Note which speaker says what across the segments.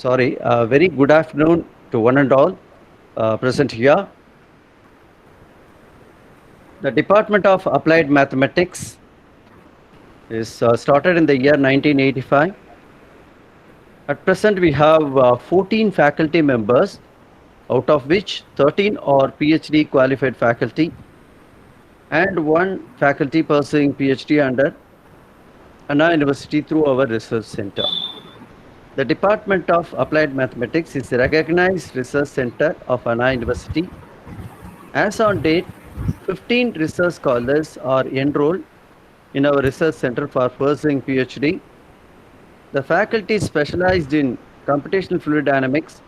Speaker 1: Very good afternoon to one and all present here. The Department of Applied Mathematics is started in the year 1985. At present, we have 14 faculty members, out of which 13 are PhD qualified faculty and one faculty pursuing PhD under Anna University through our research center. The Department of Applied Mathematics is a recognized research center of Anna University. As on date, 15 research scholars are enrolled in our research center for pursuing PhD. The faculty is specialized in computational fluid dynamics,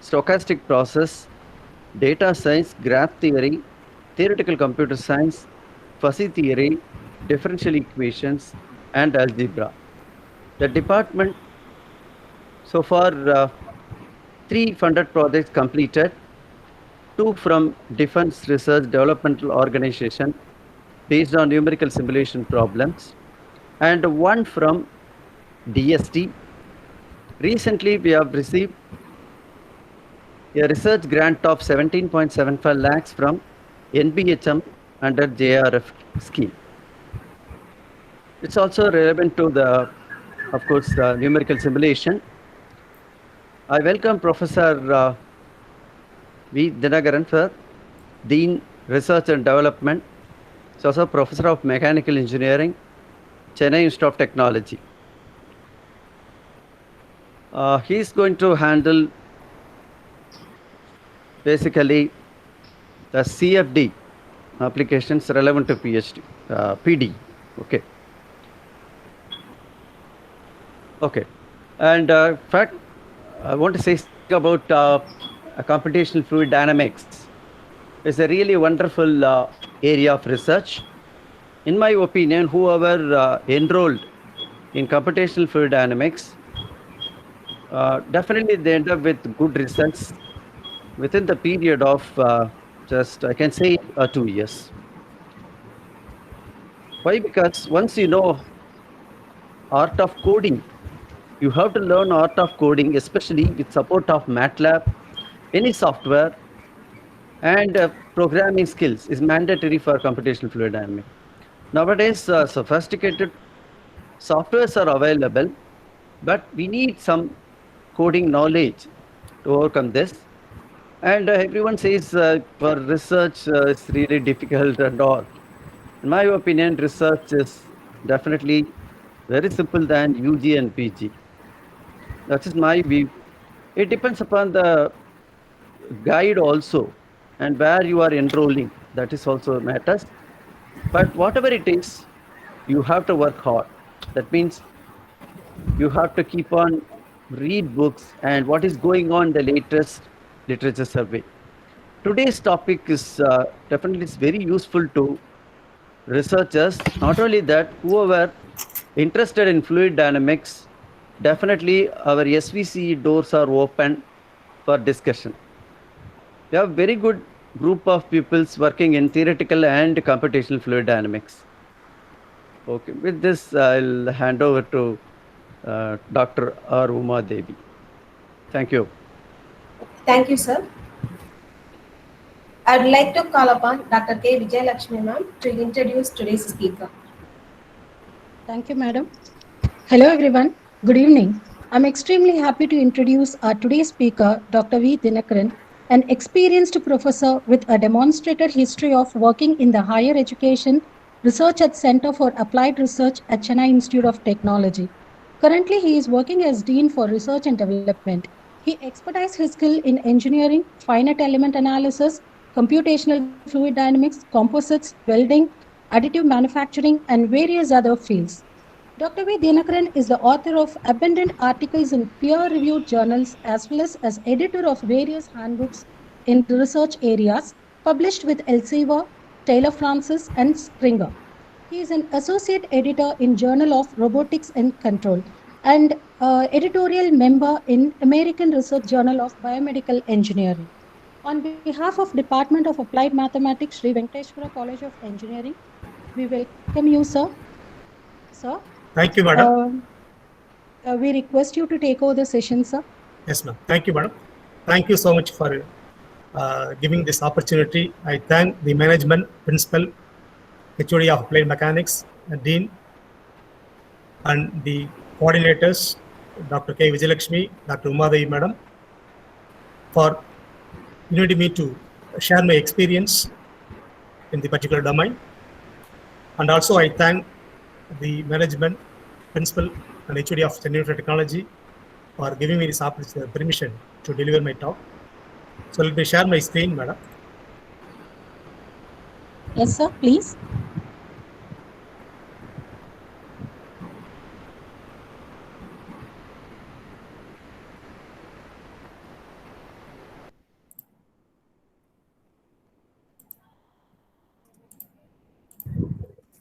Speaker 1: stochastic process, data science, graph theory, theoretical computer science, fuzzy theory, differential equations, and algebra. The department so far 3 funded projects completed, 2 from Defense Research Developmental Organization based on numerical simulation problems, and 1 from DST. Recently, we have received a research grant of 17.75 lakhs from NBHM under JRF scheme. It's also relevant to the, of course, numerical simulation. I welcome Professor V. Dinakaran, sir, Dean Research and Development. He's also Professor of Mechanical Engineering, Chennai Institute of Technology. He's going to handle basically the CFD applications relevant to PhD, PD. Okay. And in fact, I want to say about computational fluid dynamics. It's a really wonderful area of research. In my opinion, whoever enrolled in computational fluid dynamics, definitely they end up with good results within the period of just, I can say, 2 years. Why? Because once you know art of coding, you have to learn art of coding, especially with support of MATLAB, any software, and programming skills is mandatory for computational fluid dynamics. Nowadays, sophisticated softwares are available, but we need some coding knowledge to overcome this. And everyone says for research, it's really difficult and all. In my opinion, research is definitely very simple than UG and PG. That is my view. It depends upon the guide also and where you are enrolling. That is also matters. But whatever it is, you have to work hard. That means you have to keep on read books and what is going on in the latest literature survey. Today's topic is definitely is very useful to researchers. Not only that, whoever interested in fluid dynamics, definitely our SVC doors are open for discussion. We have very good group of pupils working in theoretical and computational fluid dynamics. Okay, with this, I'll hand over to Dr. R. Uma Devi. Thank you.
Speaker 2: Thank you, sir. I would like to call upon Dr. K. Vijayalakshmi ma'am to introduce today's speaker.
Speaker 3: Thank you, madam. Hello, everyone. Good evening. I'm extremely happy to introduce our today's speaker, Dr. V. Dinakaran, an experienced professor with a demonstrated history of working in the higher education research at Center for Applied Research at Chennai Institute of Technology. Currently, he is working as Dean for Research and Development. He expertised his skill in engineering, finite element analysis, computational fluid dynamics, composites, welding, additive manufacturing, and various other fields. Dr. V. Dinakaran is the author of abundant articles in peer-reviewed journals as well as editor of various handbooks in research areas published with Elsevier, Taylor Francis, and Springer. He is an associate editor in Journal of Robotics and Control and editorial member in American Research Journal of Biomedical Engineering. On behalf of Department of Applied Mathematics, Sri Venkateshwara College of Engineering, we welcome you, sir. Sir.
Speaker 4: Thank you, madam.
Speaker 3: We request you to take over the session, sir.
Speaker 4: Yes, ma'am. Thank you, madam. Thank you so much for giving this opportunity. I thank the management, principal, HOD of Applied Mechanics, Dean, and the coordinators, Dr. K. Vijayalakshmi, Dr. Umadevi, madam, for inviting me to share my experience in the particular domain. And also I thank the management, principal, and HOD of Chennai University of Technology for giving me this permission to deliver my talk. So let me share my screen, madam.
Speaker 3: Yes, sir, please.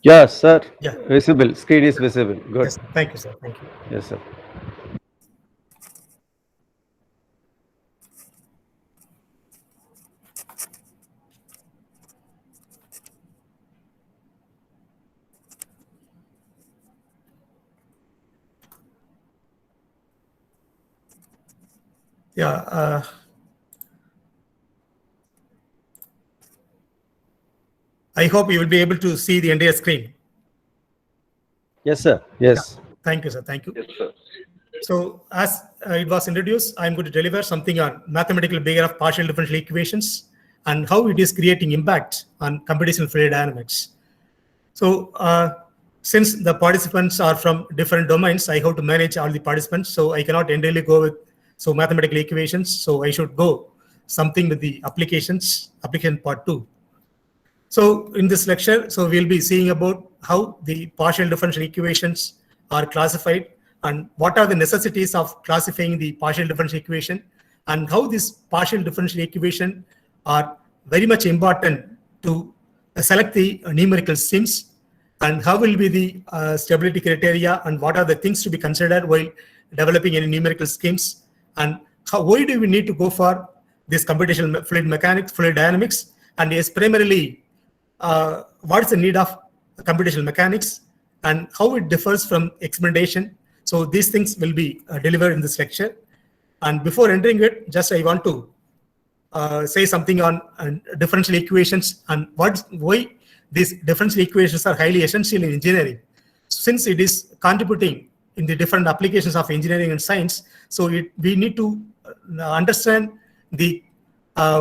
Speaker 1: Yes, sir.
Speaker 4: Yeah.
Speaker 1: Visible. Screen is visible. Good.
Speaker 4: Yes, thank you, sir. Thank you.
Speaker 1: Yes, sir.
Speaker 4: Yeah. I hope you will be able to see the entire screen.
Speaker 1: Yes, sir. Yes.
Speaker 4: Yeah. Thank you, sir. Thank you.
Speaker 1: Yes, sir.
Speaker 4: So as it was introduced, I'm going to deliver something on mathematical behavior of partial differential equations and how it is creating impact on computational fluid dynamics. So since the participants are from different domains, I have to manage all the participants. So I cannot entirely go with mathematical equations. So I should go something with the application part 2. So in this lecture, so we'll be seeing about how the partial differential equations are classified and what are the necessities of classifying the partial differential equation and how this partial differential equation are very much important to select the numerical schemes and how will be the stability criteria and what are the things to be considered while developing any numerical schemes and why do we need to go for this computational fluid mechanics, fluid dynamics, and yes, primarily what is the need of computational mechanics and how it differs from experimentation. So these things will be delivered in this lecture. And before entering it, just I want to say something on differential equations and why these differential equations are highly essential in engineering. Since it is contributing in the different applications of engineering and science, so we need to understand the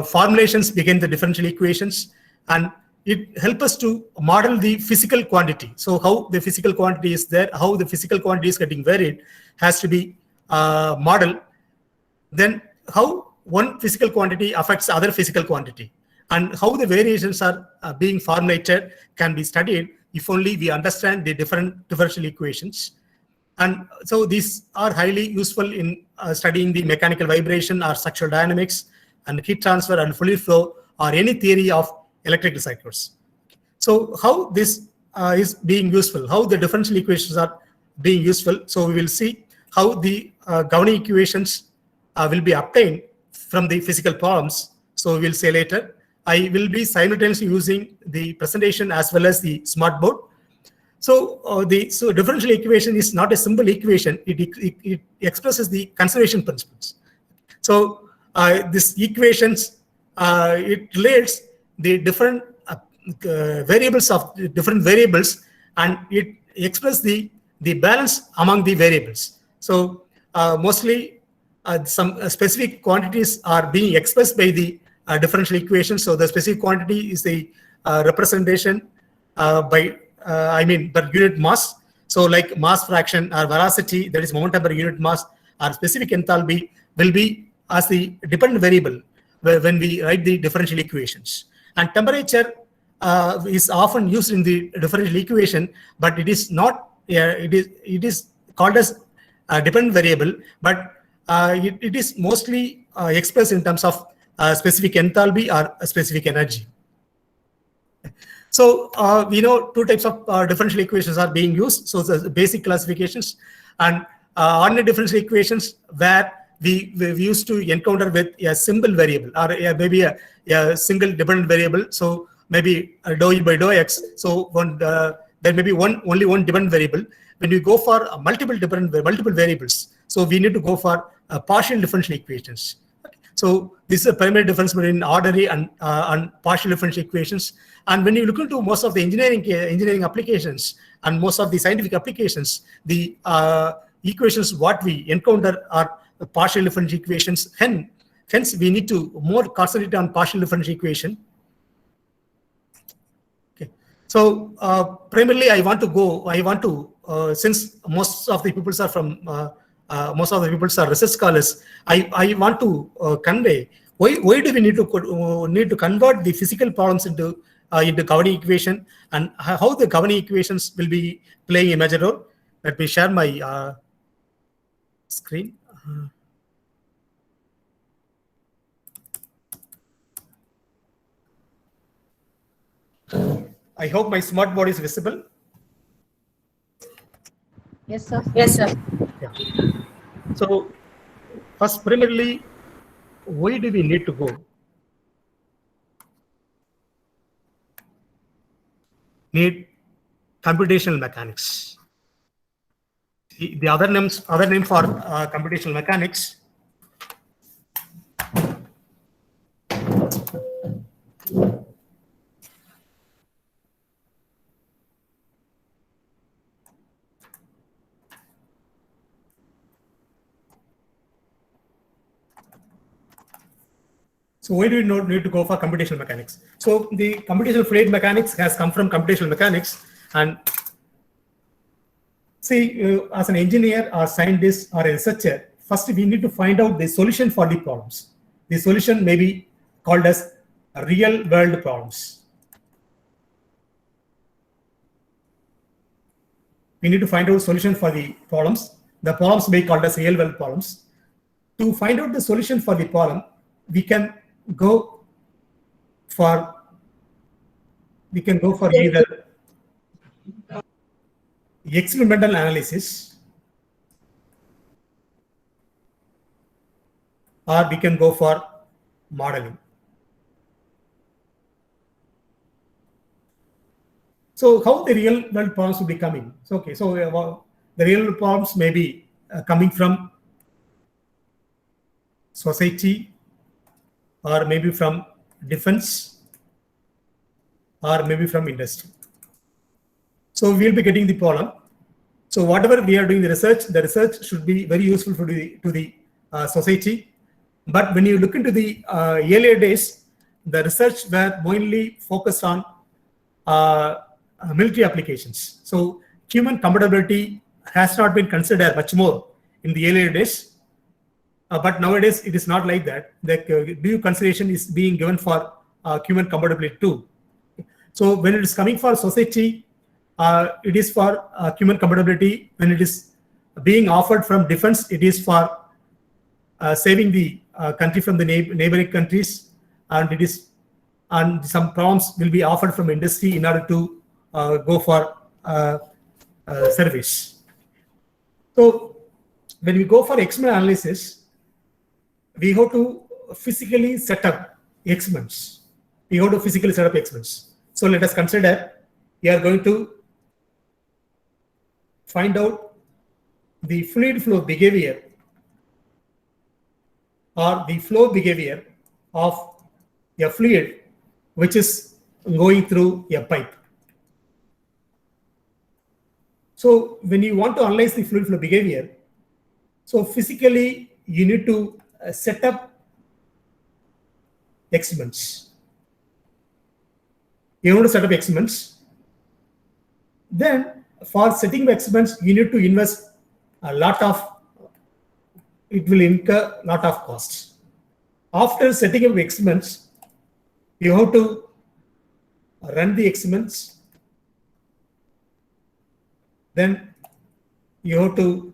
Speaker 4: formulations behind the differential equations, and it helps us to model the physical quantity. So how the physical quantity is there, how the physical quantity is getting varied has to be modeled. Then how one physical quantity affects other physical quantity and how the variations are being formulated can be studied if only we understand the different differential equations. And so these are highly useful in studying the mechanical vibration or structural dynamics and heat transfer and fluid flow or any theory of electrical cycles. So how this is being useful, how the differential equations are being useful. So we will see how the governing equations will be obtained from the physical problems. So we will say later. I will be simultaneously using the presentation as well as the smart board. So so differential equation is not a simple equation. It expresses the conservation principles. So this equations it relates the different variables of different variables and it expresses the balance among the variables. So mostly some specific quantities are being expressed by the differential equation. So the specific quantity is the representation by per unit mass. So like mass fraction or velocity, that is momentum per unit mass, or specific enthalpy will be as the dependent variable when we write the differential equations. And temperature is often used in the differential equation, but it is not. It is called as a dependent variable, but it is mostly expressed in terms of specific enthalpy or a specific energy. So we know two types of differential equations are being used. So the basic classifications and ordinary differential equations where we used to encounter with a simple variable or maybe a single dependent variable. So maybe dou E by dou X. So there may be only one dependent variable. When we go for multiple variables, So we need to go for partial differential equations. Okay. So this is a primary difference between ordinary and partial differential equations. And when you look into most of the engineering applications and most of the scientific applications, the equations what we encounter are partial differential equations. Hence, we need to more concentrate on partial differential equation. Okay. So primarily, I want to since most of the people are from research scholars, I want to convey why do we need to convert the physical problems into governing equation, and how the governing equations will be playing a major role. Let me share my screen. I hope my smart board is visible.
Speaker 3: Yes, sir.
Speaker 2: Yes, sir.
Speaker 4: Yeah. So first, primarily, why do we need to go? Need computational mechanics. The other name for computational mechanics. So why do we need to go for computational mechanics? So the computational fluid mechanics has come from computational mechanics. And see, as an engineer or scientist or a researcher, first we need to find out the solution for the problems. The solution may be called as real world problems. We need to find out solution for the problems. The problems may be called as real world problems. To find out the solution for the problem, we can go for either experimental analysis, or we can go for modeling. So how the real world problems will be coming? So, okay, so the real world problems may be coming from society, or maybe from defense, or maybe from industry. So we'll be getting the problem. So whatever we are doing the research should be very useful to the society. But when you look into the earlier days, the research were mainly focused on military applications. So human compatibility has not been considered much more in the earlier days. But nowadays it is not like that. The due consideration is being given for human compatibility too. So when it is coming for society, it is for human compatibility. When it is being offered from defense, it is for saving the country from the neighboring countries, and some problems will be offered from industry in order to go for service. So when we go for experimental analysis, we have to physically set up experiments. So let us consider we are going to find out the fluid flow behavior or the flow behavior of a fluid which is going through a pipe. So when you want to analyze the fluid flow behavior, so physically you need to set up experiments. You want to set up experiments. Then for setting the experiments, you need to invest it will incur a lot of costs. After setting up experiments, you have to run the experiments. Then you have to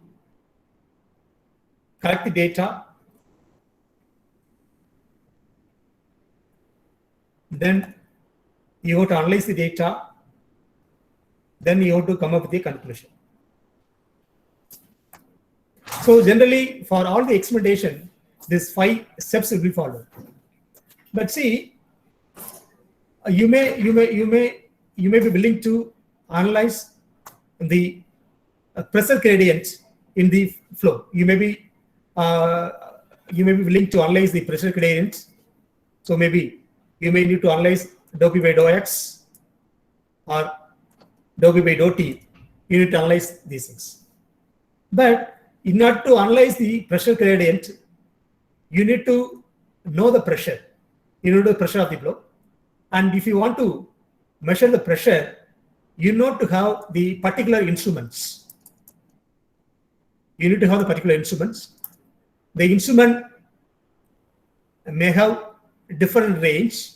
Speaker 4: collect the data. Then you have to analyze the data. Then you have to come up with a conclusion. So generally, for all the experimentation, these 5 steps will be followed. But see, you may be willing to analyze the pressure gradient in the flow. You may be willing to analyze the pressure gradient. So maybe you may need to analyze dou P by dou X or dou P by dou T. You need to analyze these things. But in order to analyze the pressure gradient, you need to know the pressure. You know the pressure of the flow. And if you want to measure the pressure, you know to have the particular instruments. You need to have the particular instruments. The instrument may have different range.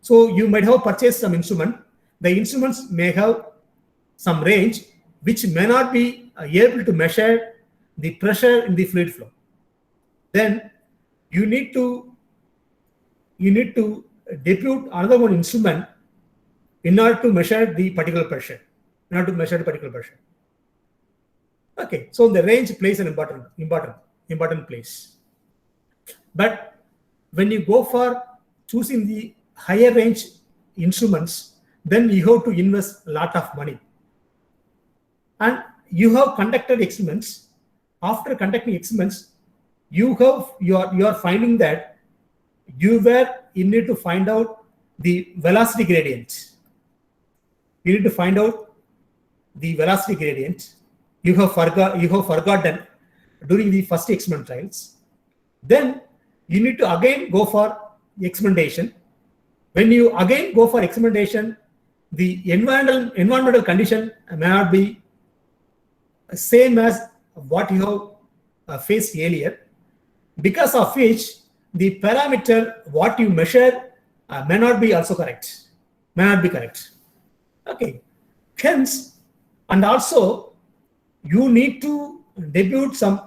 Speaker 4: So you might have purchased some instrument. The instruments may have some range which may not be able to measure the pressure in the fluid flow. Then you need to depute another one instrument in order to measure the particular pressure. Okay, so the range plays an important place. But when you go for choosing the higher range instruments, then you have to invest a lot of money. And you have conducted experiments. After conducting experiments, you are finding that you need to find out the velocity gradient. You need to find out the velocity gradient. You have forgotten during the first experiment trials. Then you need to again go for experimentation. When you again go for experimentation, the environmental condition may not be same as what you have faced earlier, because of which the parameter what you measure may not be correct. Okay, hence, and also you need to debut some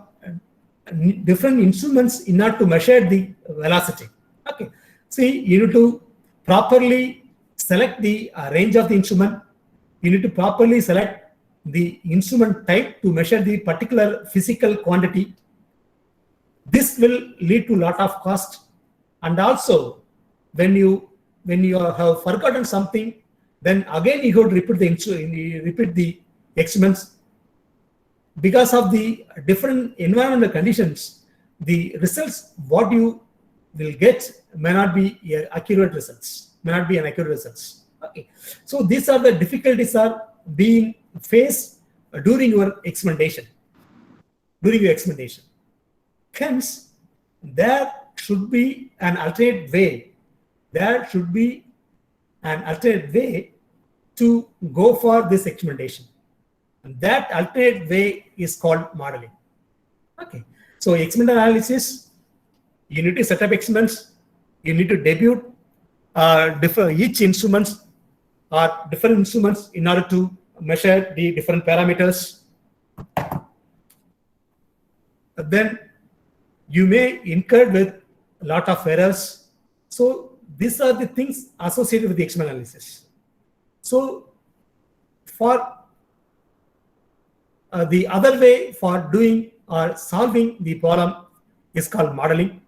Speaker 4: different instruments in order to measure the velocity. Okay, see, you need to properly select the range of the instrument. You need to properly select the instrument type to measure the particular physical quantity. This will lead to a lot of cost. And also, when you have forgotten something, then again you have to repeat the experiments. Because of the different environmental conditions, the results what you will get may not be accurate results. Okay, so these are the difficulties are being faced during your experimentation. Hence, there should be an alternate way. To go for this experimentation. And that alternate way is called modeling. Okay, so experimental analysis, you need to set up experiments. You need to debut each instruments or different instruments in order to measure the different parameters. Then you may incur with a lot of errors. So these are the things associated with the experimental analysis. So for the other way for doing or solving the problem is called modeling.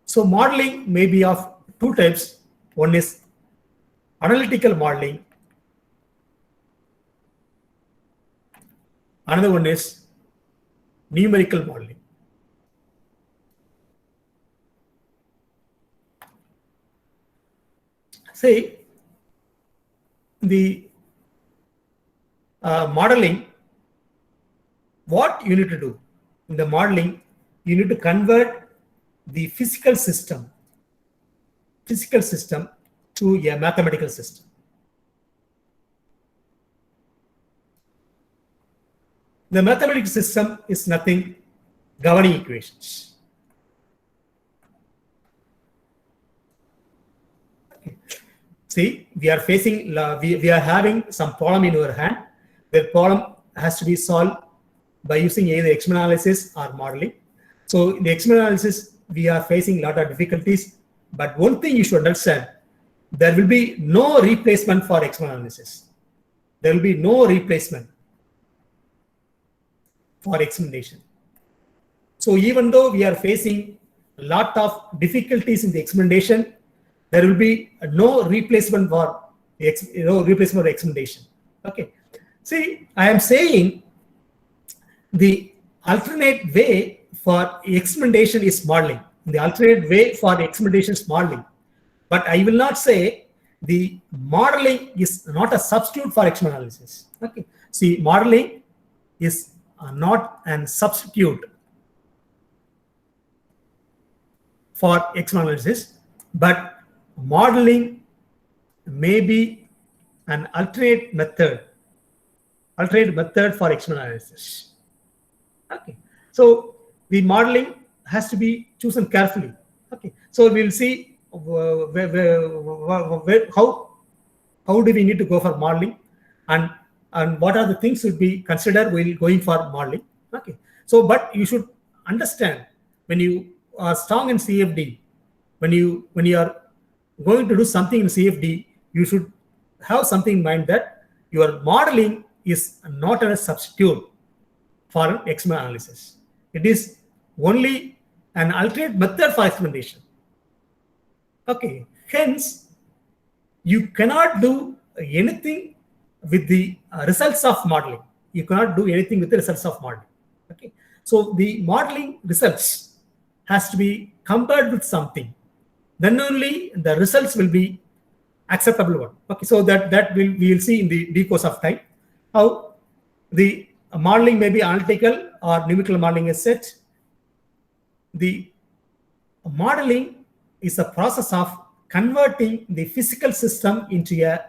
Speaker 4: So modeling may be of two types. One is analytical modeling. Another one is numerical modeling. Say the modeling, what you need to do in the modeling, you need to convert the physical system to a mathematical system. The mathematical system is nothing governing equations. Okay. See, we are facing, we are having some problem in our hand. The problem has to be solved by using either experimental analysis or modeling. So in the experimental analysis, we are facing a lot of difficulties. But one thing you should understand, there will be no replacement for experimental analysis. There will be no replacement for experimentation. So even though we are facing a lot of difficulties in the experimentation, there will be no replacement for experimentation. Okay. See, I am saying the alternate way for experimentation is modeling. The alternate way for experimentation is modeling. But I will not say the modeling is not a substitute for experimental analysis. Okay. See, modeling is not an substitute for experimental analysis, but modeling may be an alternate method for experimental analysis. Okay, so the modeling has to be chosen carefully. Okay, so we'll see how do we need to go for modeling, and what are the things should be considered while going for modeling. Okay, so but you should understand, when you are strong in CFD, when you are going to do something in CFD, you should have something in mind that your modeling is not a substitute for an experimental analysis. It is only an alternate method for experimentation. Okay, hence you cannot do anything with the results of modeling. You cannot do anything with the results of modeling. Okay, so the modeling results has to be compared with something. Then only the results will be acceptable one. Okay, so that we will see in the course of time how the modeling may be analytical or numerical modeling is set. The modeling is a process of converting the physical system into a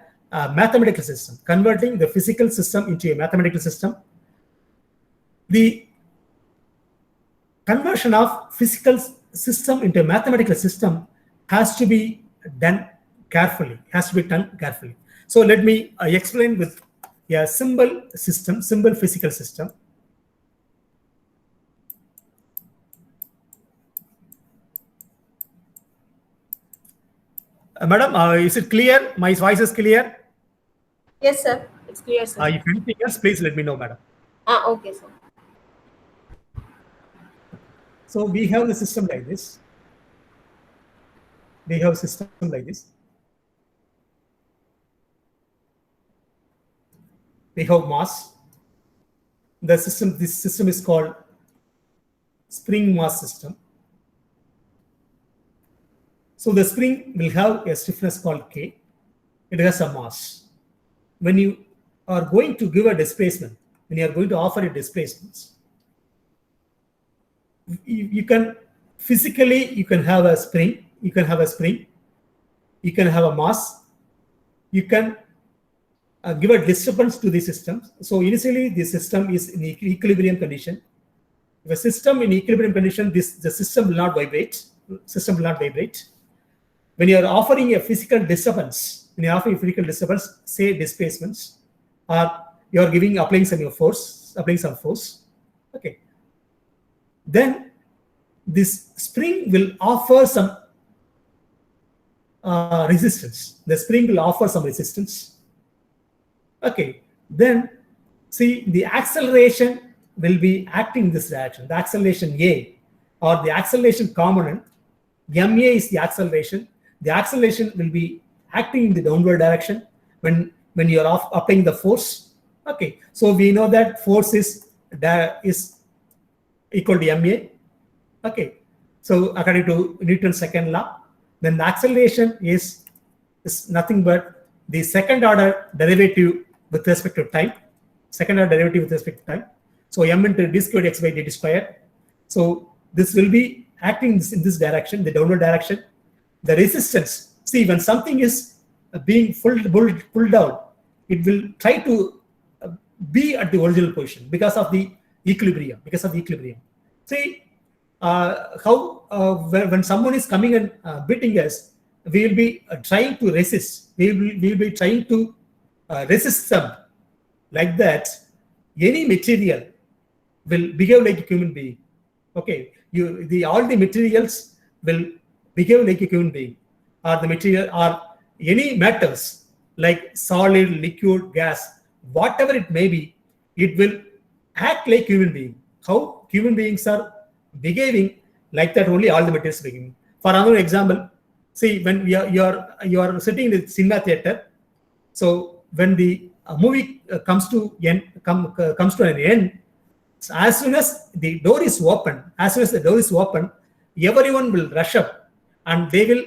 Speaker 4: mathematical system. Converting the physical system into a mathematical system. The conversion of physical system into a mathematical system has to be done carefully. So let me explain with a simple physical system. Madam, is it clear? My voice is clear?
Speaker 2: Yes, sir. It's clear, sir.
Speaker 4: If anything else, please let me know, madam.
Speaker 2: Okay, sir.
Speaker 4: So we have the system like this. We have a system like this. We have mass. This system is called spring mass system. So the spring will have a stiffness called K. It has a mass. When you are going to give a displacement, when you are going to offer a displacement, you can physically, you can have a spring, you can have a mass, you can give a disturbance to the system. So initially the system is in equilibrium condition. If a system in equilibrium condition, the system will not vibrate. When you are offering a physical disturbance, say displacements, or you are applying some force. Okay. Then this spring will offer some resistance. The spring will offer some resistance. Okay. Then see, the acceleration will be acting in this direction. The acceleration A, or the acceleration component, ma is the acceleration. The acceleration will be acting in the downward direction when you are applying the force. Okay. So we know that force is equal to ma. Okay, so according to Newton's second law, then the acceleration is nothing but the second order derivative with respect to time. So m into d squared x by dt squared. So this will be acting in this direction, the downward direction. The resistance, see, when something is being pulled down, it will try to be at the original position because of the equilibrium. See, when someone is coming and beating us, we will be trying to resist. We will be trying to resist them. Like that, any material will behave like a human being. Okay, all the materials will behave like a human being, or the material, or any matters like solid, liquid, gas, whatever it may be, it will act like human being. How human beings are behaving, like that only all the materials behaving. For another example, see, when you are sitting in the cinema theater, so when the movie comes to an end, so as soon as the door is open, everyone will rush up, and they will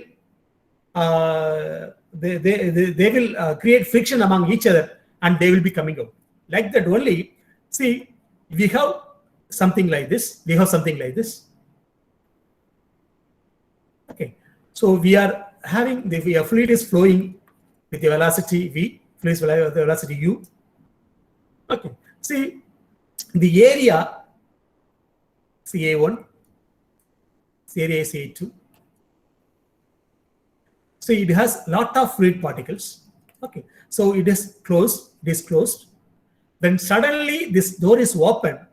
Speaker 4: create friction among each other, and they will be coming out. Like that only. See, we have something like this. Okay, so we are having the fluid is flowing with the velocity v, fluid is with the velocity u. Okay, see the area CA1, the area is CA2. So it has lot of fluid particles. Okay, so it is closed. Then suddenly this door is open.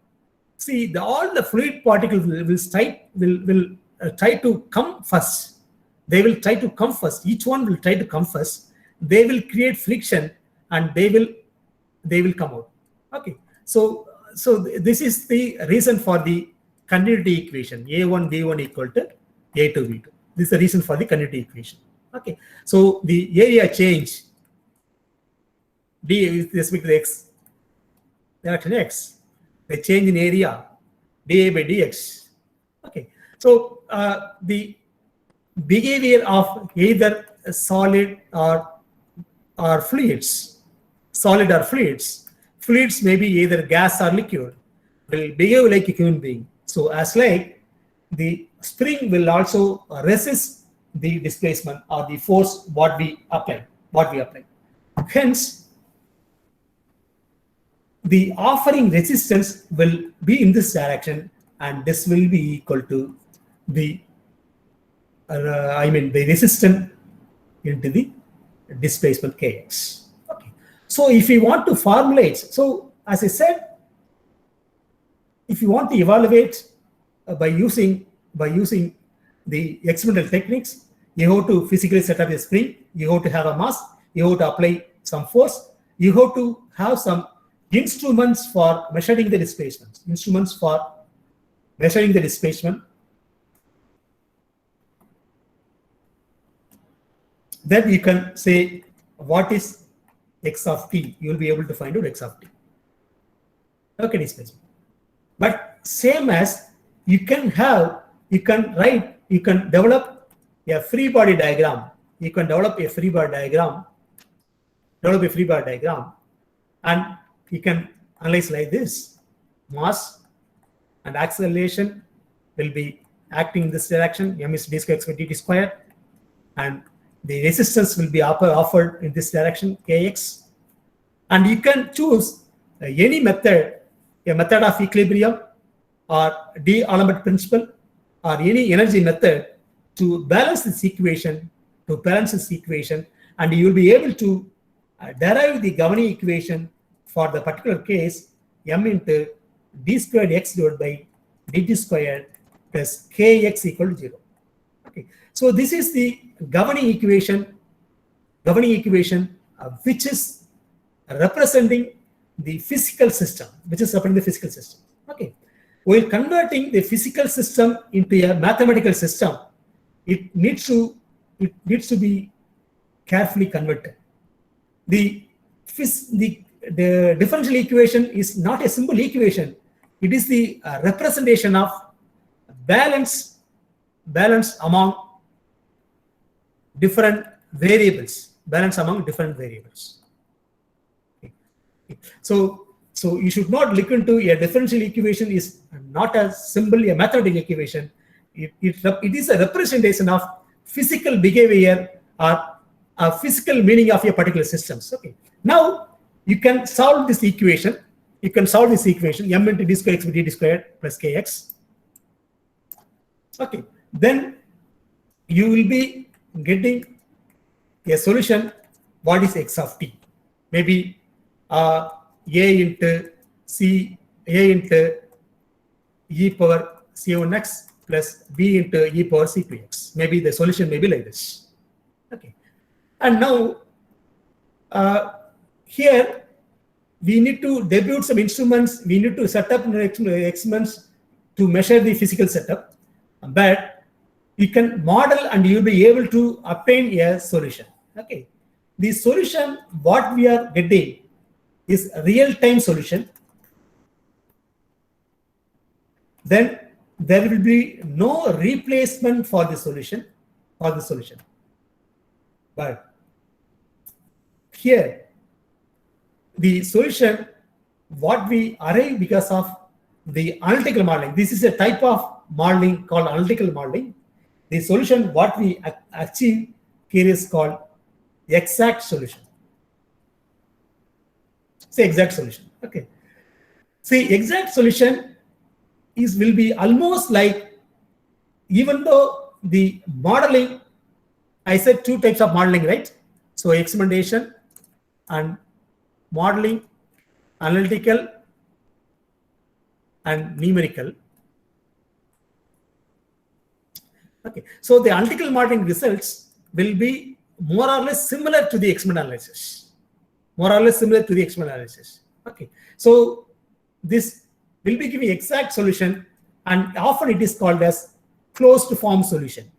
Speaker 4: See, all the fluid particles will try to come first. They will try to come first. Each one will try to come first. They will create friction, and they will come out. Okay, so this is the reason for the continuity equation. A1 V1 equal to A2 V2. This is the reason for the continuity equation. Okay, so the area change d with respect to the x direction x, the change in area dA by dx. Okay, so the behavior of either solid or fluids, fluids may be either gas or liquid, will behave like a human being. So as like the spring will also resist the displacement or the force what we apply. Hence, the offering resistance will be in this direction, and this will be equal to the the resistance into the displacement kx. Okay. So if we want to formulate, so as I said, if you want to evaluate by using the experimental techniques, you have to physically set up a spring, you have to have a mass, you have to apply some force, you have to have some instruments for measuring the displacement. Then you can say what is x of t. You will be able to find out x of t. Okay, displacement. But same as you can develop a free body diagram. You can develop a free body diagram, and you can analyze like this. Mass and acceleration will be acting in this direction. M is d square x by dt square, and the resistance will be offered in this direction, kx. And you can choose any method, a method of equilibrium or D'Alembert principle or any energy method to balance this equation, and you will be able to derive the governing equation for the particular case, m into d squared x divided by dt squared plus kx equal to 0. Okay. So this is the governing equation, which is representing the physical system, Okay. While converting the physical system into a mathematical system, it needs to be carefully converted. The differential equation is not a simple equation. It is the representation of balance among different variables. Okay. So you should not look into a differential equation is not a simple a mathematical equation. It is a representation of physical behavior or a physical meaning of a particular systems. Okay. Now you can solve this equation. M into d squared x by dt squared plus kx. Okay. Then you will be getting a solution. What is x of t? Maybe a into e power c1x plus b into e power c2x. Maybe the solution may be like this. Okay. And now here we need to debut some instruments. We need to set up experiments to measure the physical setup. But you can model and you'll be able to obtain a solution. Okay. The solution what we are getting is real-time solution, then there will be no replacement for the solution. But here, the solution, what we arrive because of the analytical modeling, this is a type of modeling called analytical modeling. The solution, what we achieve here is called exact solution. Say exact solution. Okay. See, exact solution will be almost like, even though the modeling, I said two types of modeling, right? So experimentation and modeling, analytical and numerical. Okay, so the analytical modeling results will be more or less similar to the experimental analysis. Okay, so this will be giving exact solution, and often it is called as closed form solution.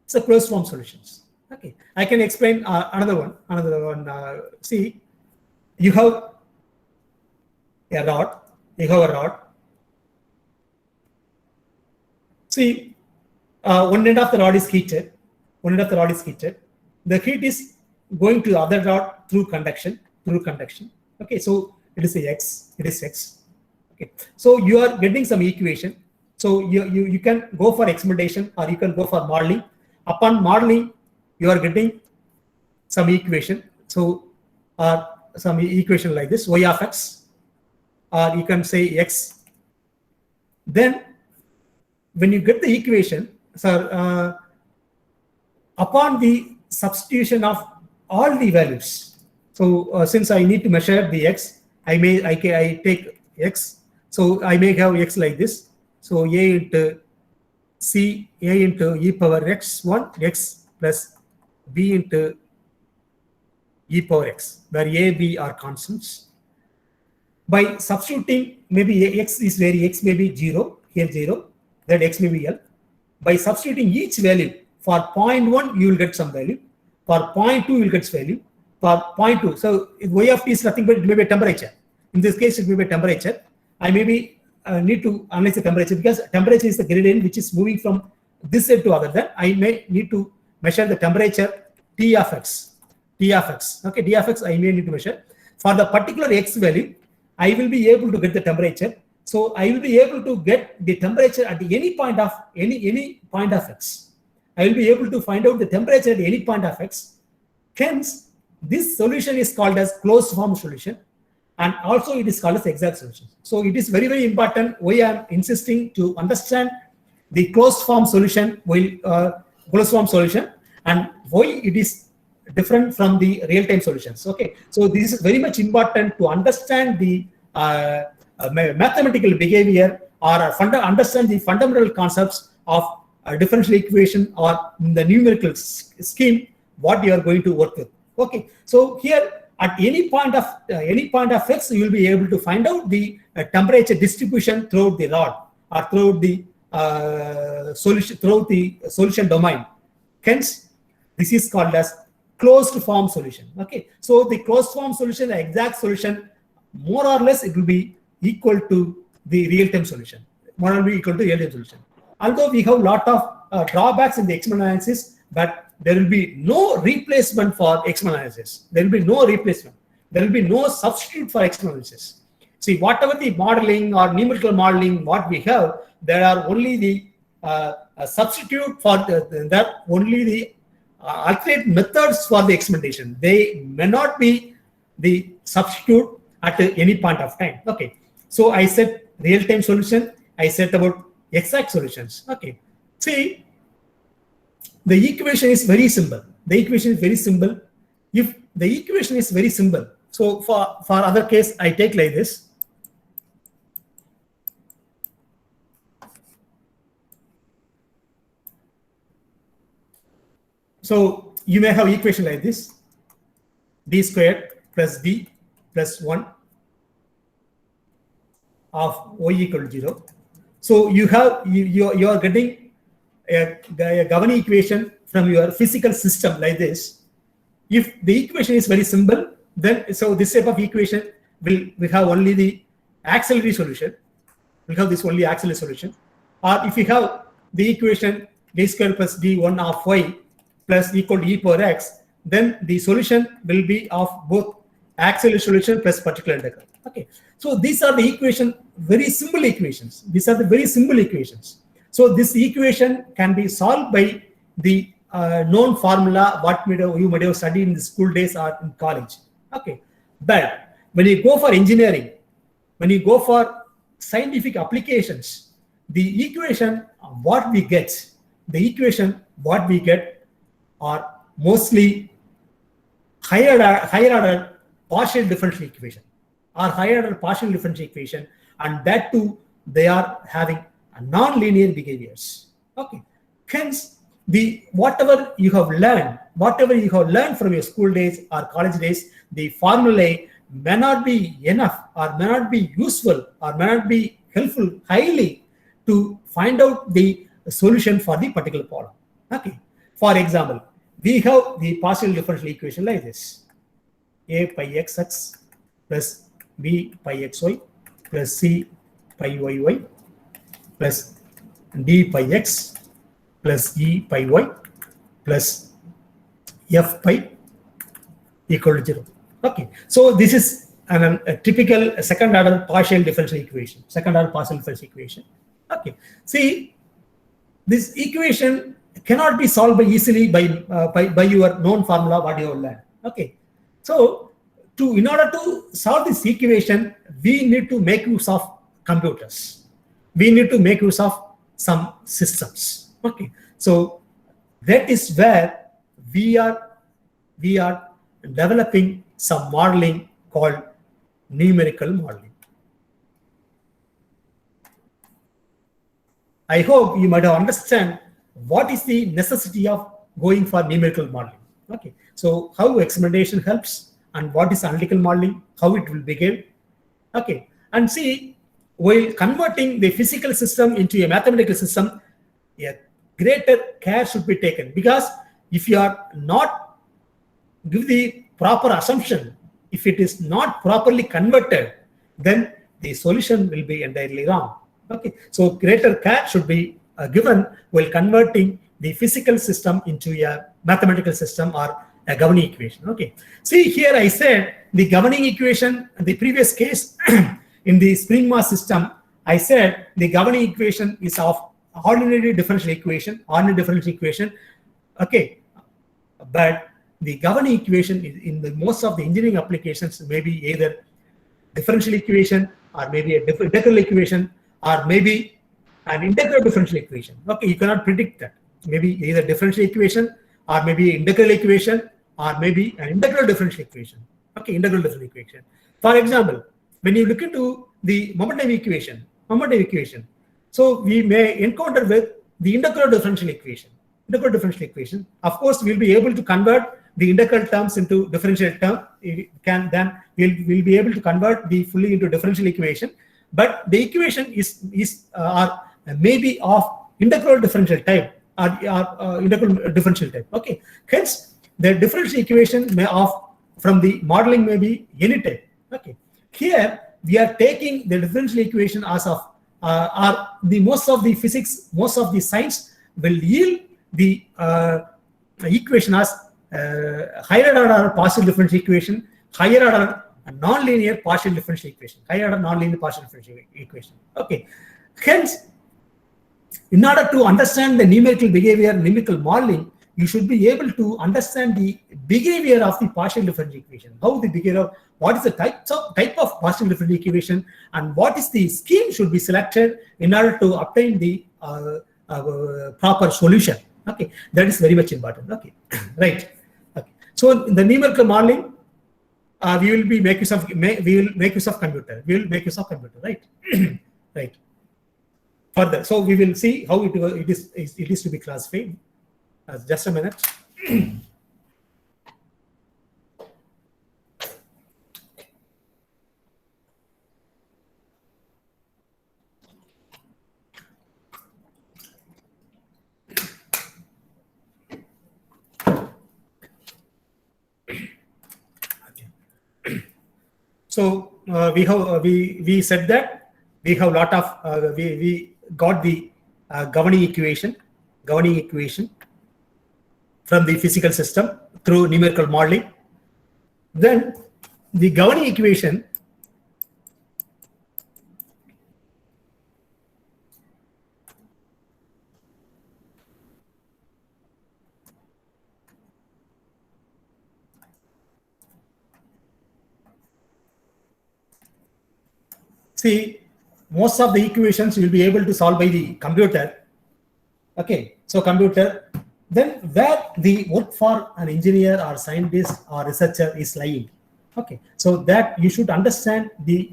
Speaker 4: It's a closed form solutions. Okay, I can explain another one. See, you have a rod. See, one end of the rod is heated. The heat is going to the other rod through conduction. Okay, so it is X. Okay, so you are getting some equation. So you can go for experimentation or you can go for modeling. Upon modeling, you are getting some equation. So some equation like this, y of x, or you can say x. Then when you get the equation, upon the substitution of all the values, so since I need to measure the x, I take x, so I may have x like this. So a into c, a into e power x1 x plus b into e power x, where a, b are constants. By substituting, maybe x may be 0, here 0, that x may be L. By substituting each value, for 0.1 you will get some value, for 0.2 you will get value, for 0.2. So y of t is nothing but it may be a temperature. In this case, it may be a temperature. I maybe need to analyze the temperature, because temperature is the gradient which is moving from this side to other. Then I may need to measure the temperature T of x. Okay, D of x I may need to measure. For the particular x value, I will be able to get the temperature. So I will be able to get the temperature at any point of any point of x. I will be able to find out the temperature at any point of x. Hence, this solution is called as closed form solution, and also it is called as exact solution. So it is very, very important why I am insisting to understand the closed form solution, and why it is different from the real-time solutions. Okay, so this is very much important to understand the mathematical behavior, or understand the fundamental concepts of differential equation or the numerical scheme what you are going to work with. Okay, so here at any point of x, you will be able to find out the temperature distribution throughout the rod, or throughout the solution domain. Hence, this is called as closed form solution. Okay, so the closed form solution, the exact solution, more or less it will be equal to the real-time solution. Although we have a lot of drawbacks in the experimental analysis, but there will be no replacement for experimental analysis. There will be no replacement. There will be no substitute for experimental analysis. See, whatever the modeling or numerical modeling what we have, there are only the substitute for only the alternate methods for the experimentation. They may not be the substitute at any point of time. Okay, so I said real-time solution, I said about exact solutions. Okay, see, the equation is very simple. If the equation is very simple, so for other case, I take like this. So you may have equation like this: d squared plus d plus 1 of y equal to 0. So you are getting a Gavani equation from your physical system like this. If the equation is very simple, then so this type of equation will have only the auxiliary solution. We'll have this only auxiliary solution. Or if we have the equation d square plus d1 of y plus equal to e power x, then the solution will be of both auxiliary solution plus particular integral. Okay, so these are the equation, very simple equations. These are the very simple equations. So this equation can be solved by the known formula what you might have studied in the school days or in college. Okay, but when you go for engineering, when you go for scientific applications, the equation what we get are mostly higher order partial differential equation or higher order partial differential equation, and that too they are having non-linear behaviors. Okay, hence whatever you have learned from your school days or college days, the formulae may not be enough or may not be useful or may not be helpful highly to find out the solution for the particular problem. Okay, for example, we have the partial differential equation like this: a pi xx plus b pi xy plus c pi yy plus d pi x plus e pi y plus f pi equal to 0. Okay, so this is a typical second order partial differential equation. Okay, see, this equation cannot be solved easily by your known formula what you have learned. Okay, so in order to solve this equation, we need to make use of computers. We need to make use of some systems. Okay, so that is where we are developing some modeling called numerical modeling. I hope you might have understand what is the necessity of going for numerical modeling. Okay, so how experimentation helps and what is analytical modeling, how it will behave. Okay, and see, while converting the physical system into a mathematical system, a greater care should be taken, because if you are not give the proper assumption, if it is not properly converted, then the solution will be entirely wrong. Okay, so greater care should be given while converting the physical system into a mathematical system or a governing equation. Okay, see here I said the governing equation in the previous case in the spring mass system, I said the governing equation is of ordinary differential equation. Okay, but the governing equation in the most of the engineering applications may be either differential equation or maybe a integral equation or maybe an integral differential equation. Okay, you cannot predict that. Maybe either differential equation or maybe integral equation or maybe an integral differential equation. Okay, integral differential equation. For example, when you look into the momentum equation, so we may encounter with the integral differential equation. Of course, we'll be able to convert the integral terms into differential term. Then we'll be able to convert the fully into differential equation. But the equation is maybe of integral differential type or integral differential type. Okay, hence the differential equation from the modeling may be any type. Okay, here we are taking the differential equation as of most of the physics, most of the science will yield the equation as higher order partial differential equation, higher order non-linear partial differential equation, Okay, hence, in order to understand the numerical behavior, numerical modeling, you should be able to understand the behavior of the partial differential equation. How the behavior, what is the type of partial differential equation, and what is the scheme should be selected in order to obtain the proper solution. Okay, that is very much important. Okay, right. Okay, so in the numerical modeling, we will make use of computer. Right? Right. Further, so we will see how it is to be classified. Just a minute. So we said that we have lot of we got the governing equation from the physical system through numerical modeling. Then the governing equation see, most of the equations you will be able to solve by the computer. Okay, so computer, then where the work for an engineer or scientist or researcher is lying. Okay, so that you should understand the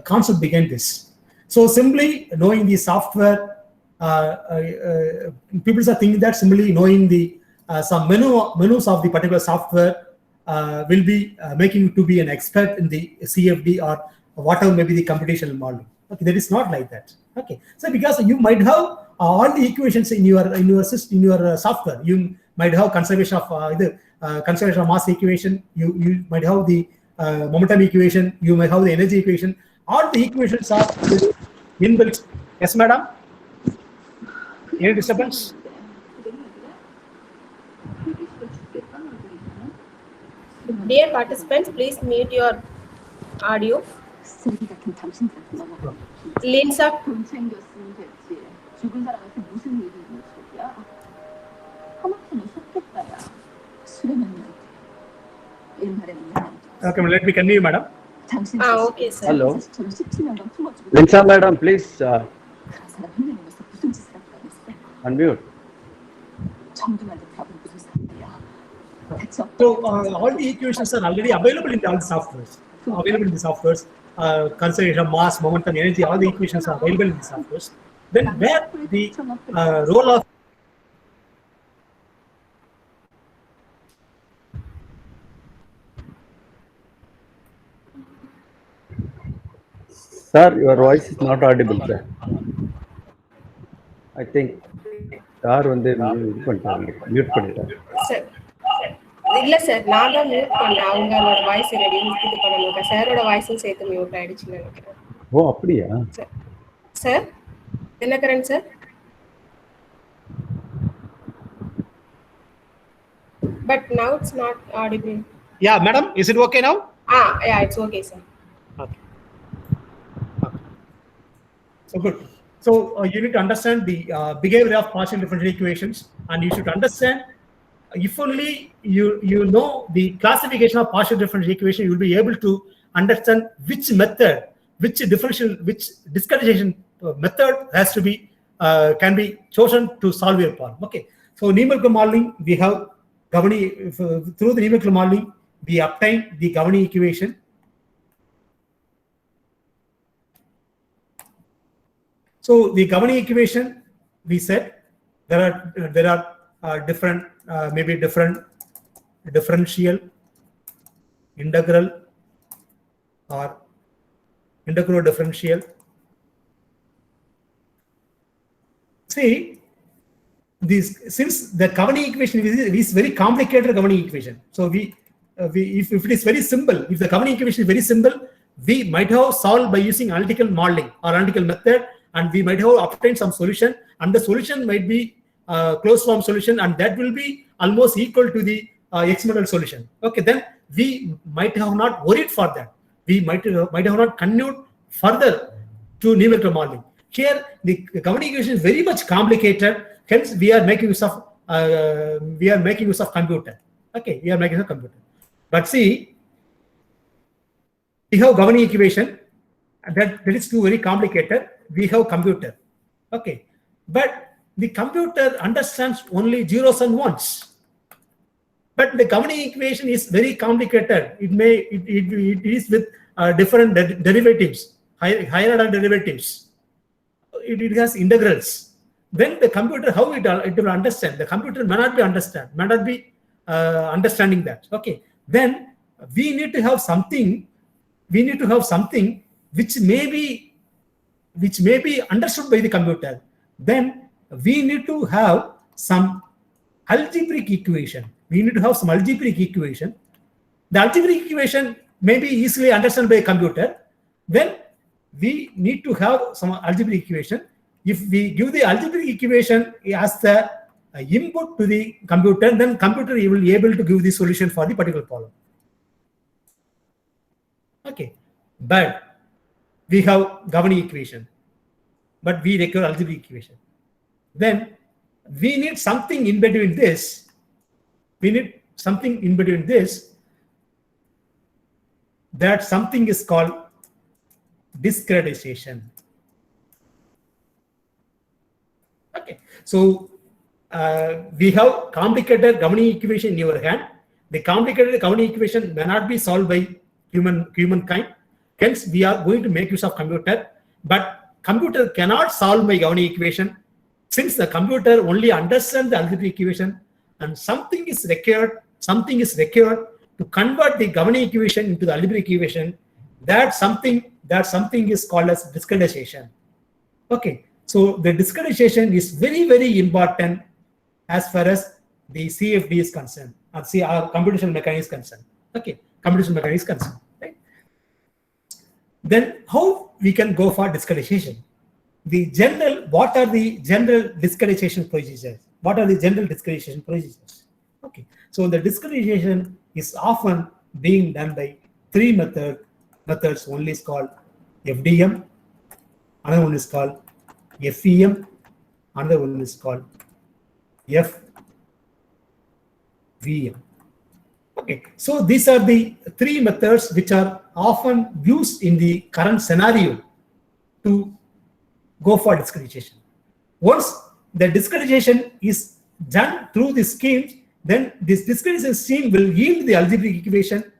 Speaker 4: concept behind this. So simply knowing the software, people are thinking that simply knowing the some menus of the particular software will be making you to be an expert in the CFD or whatever may be the computational modeling. Okay, that is not like that. Okay, so because you might have all the equations in your software, you might have conservation of conservation of mass equation. You might have the momentum equation. You might have the energy equation. All the equations are inbuilt. Yes, madam. Any disturbance?
Speaker 2: Dear participants, please mute your audio.
Speaker 5: 쓰레기 같은 당신들한테 넘어가.
Speaker 2: Linsa,
Speaker 5: 돈 챙겼으면 됐지. 죽은 사람한테 무슨 일이 있는 소리야? 하마터면 속겠다야. 술에 맨날 일말에 맨날.
Speaker 4: Okay, let me continue, madam.
Speaker 5: 당신
Speaker 2: okay, sir.
Speaker 1: Hello.
Speaker 5: 자식처럼 17년간 품어주고
Speaker 1: Linsa madam, please
Speaker 5: 그런 사람 흔들리면서 무슨 짓을 하고 다녔어?
Speaker 1: unmute.
Speaker 5: 정중한테 답은 무슨 사람이야? 대체
Speaker 4: So all the equations are already available in all the softwares. Available in the softwares. Conservation of mass, momentum, energy. All the equations are available in the softwares. Then where the role of
Speaker 1: Sir, your voice is not audible, sir. I think sir வந்து இது பண்ணிட்டாங்க, mute பண்ணிட்டாங்க.
Speaker 2: Sir இல்ல sir, நான் தான் mute பண்ணேன். அவங்களோட voice reduce இது பண்ணணும். சாரோட வாய்ஸும் சேர்த்து மியூட் ஆயிடுச்சுன்னு நினைக்கிறேன்.
Speaker 1: ஓ அப்படியா?
Speaker 2: Sir Dinakaran sir, but now it's not audible.
Speaker 4: Yeah, madam, is it okay now?
Speaker 2: Yeah, it's okay, sir.
Speaker 4: Okay. So good. So you need to understand the behavior of partial differential equations, and you should understand, if only you know the classification of partial differential equation, you will be able to understand which method, which discretization method has to be can be chosen to solve your problem. Okay. So numerical modeling, we have governing through the numerical modeling, we obtain the governing equation. So the governing equation, we said there are different maybe different differential, integral, or integral differential. See, since the governing equation is very complicated governing equation. So if it is very simple, if the governing equation is very simple, we might have solved by using analytical modeling or analytical method, and we might have obtained some solution, and the solution might be closed form solution, and that will be almost equal to the experimental solution. Okay, then we might have not worried for that. We might have not continued further to numerical modeling. Here, the governing equation is very much complicated. Hence, we are making use of computer. Okay, we are making use of computer. But see, we have governing equation, and that is too very complicated. We have computer. Okay, but the computer understands only zeros and ones. But the governing equation is very complicated. It is with different derivatives, higher order derivatives. It has integrals. Then the computer, how it will understand? The computer may not be understanding that. Okay. Then we need to have something. We need to have something which may be understood by the computer. Then we need to have some algebraic equation. We need to have some algebraic equation. The algebraic equation may be easily understood by a computer, then we need to have some algebraic equation. If we give the algebraic equation as the input to the computer, then computer will be able to give the solution for the particular problem. Okay, but we have governing equation, but we require algebraic equation. Then we need something in between this. We need something in between this. That something is called discretization. Okay, so we have complicated governing equation in your hand. The complicated governing equation may not be solved by humankind. Hence, we are going to make use of computer, but computer cannot solve my governing equation, since the computer only understands the algebraic equation, and something is required to convert the governing equation into the algebraic equation. That something is called as discretization. Okay, so the discretization is very, very important as far as the CFD is concerned, or our computational mechanics is concerned. Okay, computational mechanics is concerned. Right? Then how we can go for discretization? What are the general discretization procedures? What are the general discretization procedures? Okay, so the discretization is often being done by three methods. One is called FDM, another one is called FEM, another one is called FVM. Okay, so these are the three methods which are often used in the current scenario to go for discretization. Once the discretization is done through the scheme, then this discretization scheme will yield the algebraic equation.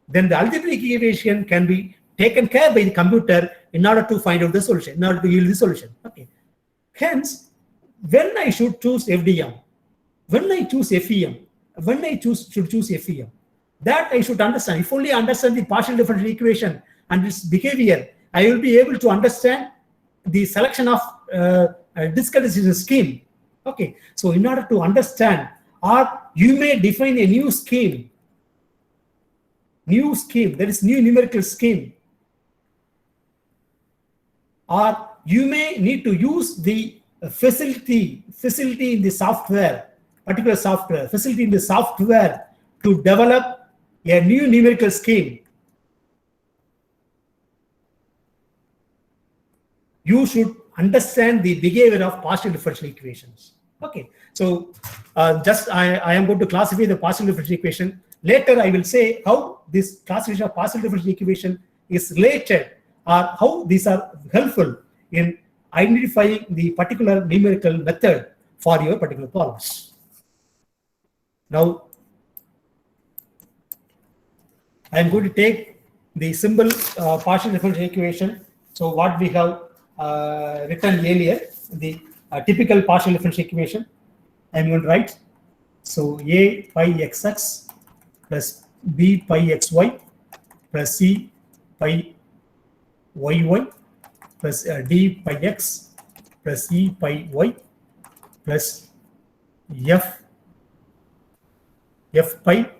Speaker 4: Then the algebraic equation can be taken care by the computer in order to find out the solution, in order to yield the solution. Okay. Hence, when I should choose FDM, when I choose FEM, when I should choose FEM, that I should understand. If only I understand the partial differential equation and its behavior, I will be able to understand the selection of discretization scheme. Okay, so in order to understand, or you may define a new scheme, that is new numerical scheme, or you may need to use the facility in the software, particular software, facility in the software to develop a new numerical scheme. You should understand the behavior of partial differential equations. Okay, so I am going to classify the partial differential equation. Later, I will say how this classification of partial differential equation is related, or how these are helpful in identifying the particular numerical method for your particular problems. Now, I am going to take the simple partial differential equation. So what we have written earlier, the typical partial differential equation, I am going to write. So A pi xx plus B pi xy plus C pi yy plus D pi x plus E pi y plus F pi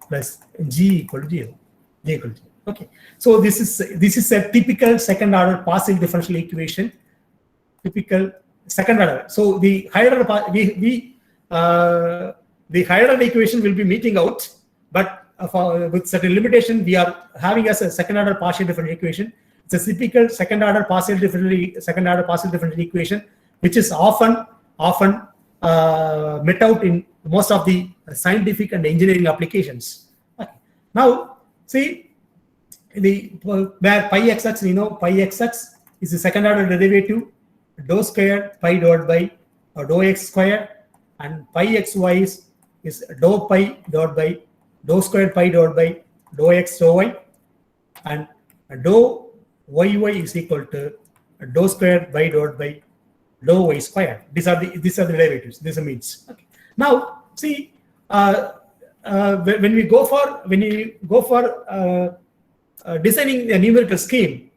Speaker 4: plus G equal to 0. G equal to 0. Okay, so this is a typical second order partial differential equation. Typical second order. So the higher order the higher order equation will be meeting out, but with certain limitation, we are having as a second order partial differential equation. It's a typical second order partial differential equation, which is often met out in most of the scientific and engineering applications. Okay. Now, see where pi xx, pi xx is the second order derivative, dou square pi divided by dou x square, and pi xy is dou pi divided by dou square pi divided by dou x dou y, and dou yy is equal to dou square pi divided by dou y square. These are the derivatives. These are means. Okay. Now see, when you go for designing a numerical scheme,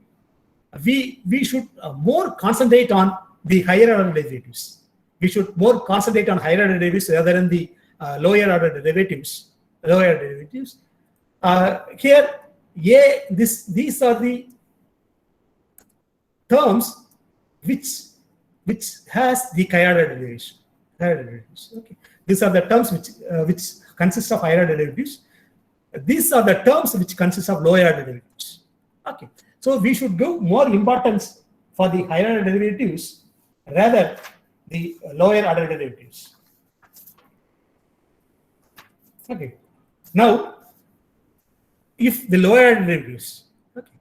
Speaker 4: we should more concentrate on the higher order derivatives. We should more concentrate on higher order derivatives rather than the lower order derivatives. Here, these are the terms which has the chiral derivation. Okay, these are the terms which consist of higher derivatives. These are the terms which consist of lower derivatives. Okay, so we should give more importance for the higher derivatives rather the lower order derivatives. Okay, now if the lower derivatives, okay,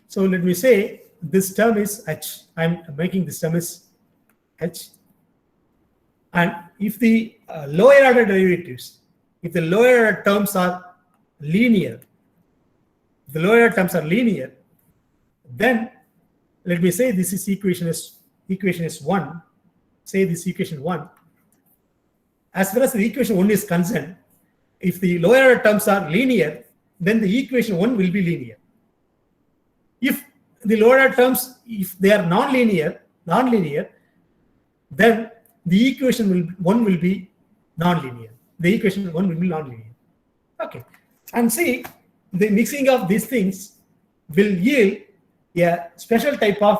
Speaker 4: so let me say this term is h. I'm making this term is h, and if the lower order derivatives, if the lower order terms are linear, then let me say this is equation is 1. Say this equation 1. As far as the equation 1 is concerned, if the lower order terms are linear, then the equation 1 will be linear. If the lower order terms, if they are non-linear, then the equation 1 will be non-linear. The equation 1 will be non-linear. Okay, and see, the mixing of these things will yield a special type of